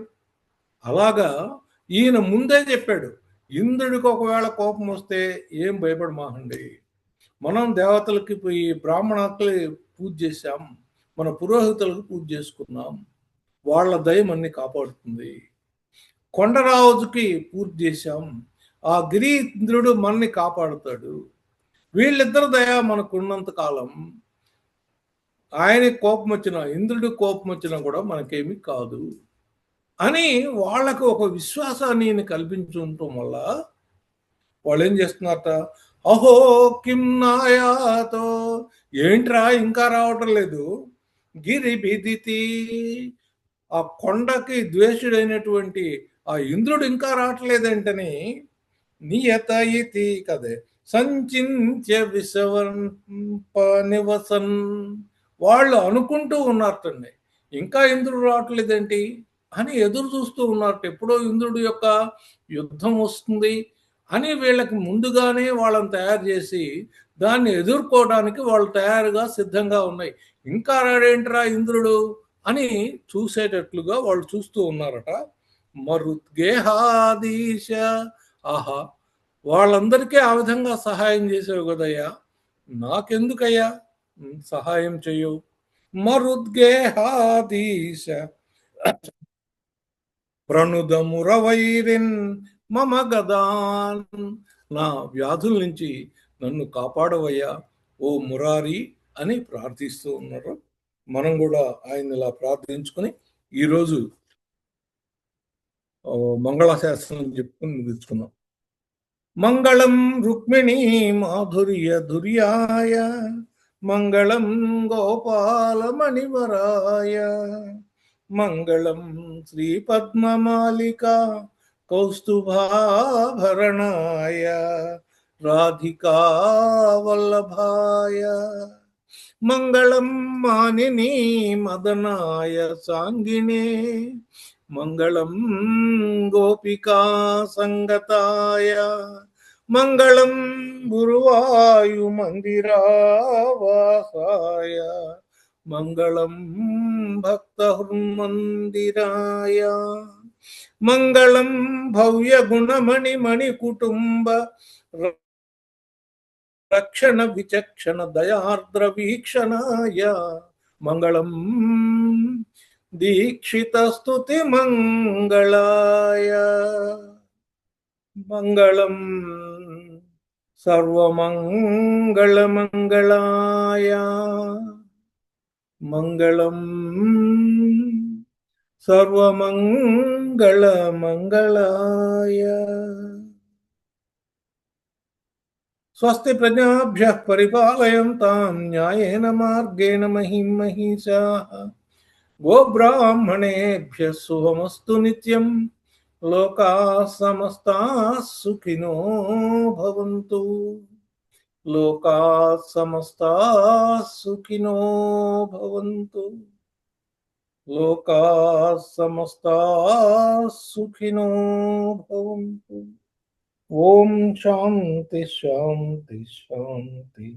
అలాగా ఈయన ముందే చెప్పాడు, ఇంద్రుడికి ఒకవేళ కోపం వస్తే ఏం భయపడమాకండి, మనం దేవతలకి పోయి బ్రాహ్మణాలకి పూజ చేశాం, మన పురోహితులకు పూజ చేసుకున్నాం, వాళ్ళ దయ మనని కాపాడుతుంది. కొండరాజుకి పూజ చేశాం, ఆ గిరీంద్రుడు మనని కాపాడుతాడు. వీళ్ళిద్దరు దయ మనకున్నంత కాలం ఆయనకి కోపం వచ్చినా, ఇంద్రుడి కోపం వచ్చినా కూడా మనకేమీ కాదు అని వాళ్ళకు ఒక విశ్వాసాన్ని ఈయన కల్పించడం వల్ల వాళ్ళు ఏం చేస్తున్నారట, అహో కిం నాయాతో, ఏంట్రా ఇంకా రావటం లేదు, గిరి బిదితి, ఆ కొండకి ద్వేషుడైనటువంటి ఆ ఇంద్రుడు ఇంకా రావట్లేదేంటని, నియత ఇతి కదే సంచింత్య నివసన్, వాళ్ళు అనుకుంటూ ఉన్నారటండి, ఇంకా ఇంద్రుడు రావట్లేదేంటి అని ఎదురు చూస్తూ ఉన్నారట. ఎప్పుడో ఇంద్రుడి యొక్క యుద్ధం వస్తుంది అని వీళ్ళకి ముందుగానే వాళ్ళని తయారు చేసి దాన్ని ఎదుర్కోవడానికి వాళ్ళు తయారుగా సిద్ధంగా ఉన్నాయి. ఇంకా రాడేంట్రా ఇంద్రుడు అని చూసేటట్లుగా వాళ్ళు చూస్తూ ఉన్నారట. మరుద్గేహాదీశ, ఆహా, వాళ్ళందరికీ ఆ విధంగా సహాయం చేసావు కదయ్యా, నాకెందుకయ్యా సహాయం చెయ్యవు. మరుద్గేహాదీశ ప్రణుదమురవైరిన్ మమ గదాన్, నా వ్యాధుల నుంచి నన్ను కాపాడవయ్యా ఓ మురారి అని ప్రార్థిస్తూ ఉన్నారు. మనం కూడా ఆయన ఇలా ప్రార్థించుకొని ఈరోజు మంగళాశాసనం చెప్పుకొని ముగించుకున్నాం. మంగళం రుక్మిణీ మాధుర్య దుర్యాయ, మంగళం గోపాలమణివరాయ, మంగళం శ్రీపద్మమాలికా కౌస్తుభాభరణాయ, రాధికా వల్లభాయ, మంగళం మానినీ మదనాయ సాంగినే, మంగళం గోపికా సంగతాయ, మంగళం గురువాయు మందిరావాసాయ, మంగళం భక్తహృన్మందిరాయ, మంగళం భవ్య గుణమణి మణి కుటుంబ రక్షణ విచక్షణ దయార్ద్ర వీక్షణాయ, మంగళం దీక్షిత స్తుతి మంగళాయ, మంగళం సర్వమంగళ మంగళాయ, మంగళం సర్వమంగళ మంగళాయ. స్వస్తి ప్రజాభ్యః పరిపాలయంతాం న్యాయేన మార్గేణ మహిం మహిషాః, గోబ్రాహ్మణేభ్యः శుభమస్తు నిత్యం, లోకాః సమస్తాః సుఖినో భవంతు, లోకాః సమస్తాః సుఖినో భవంతు, లోకా సమస్తా సుఖినో భవంతు. ఓం శాంతి శాంతి శాంతి.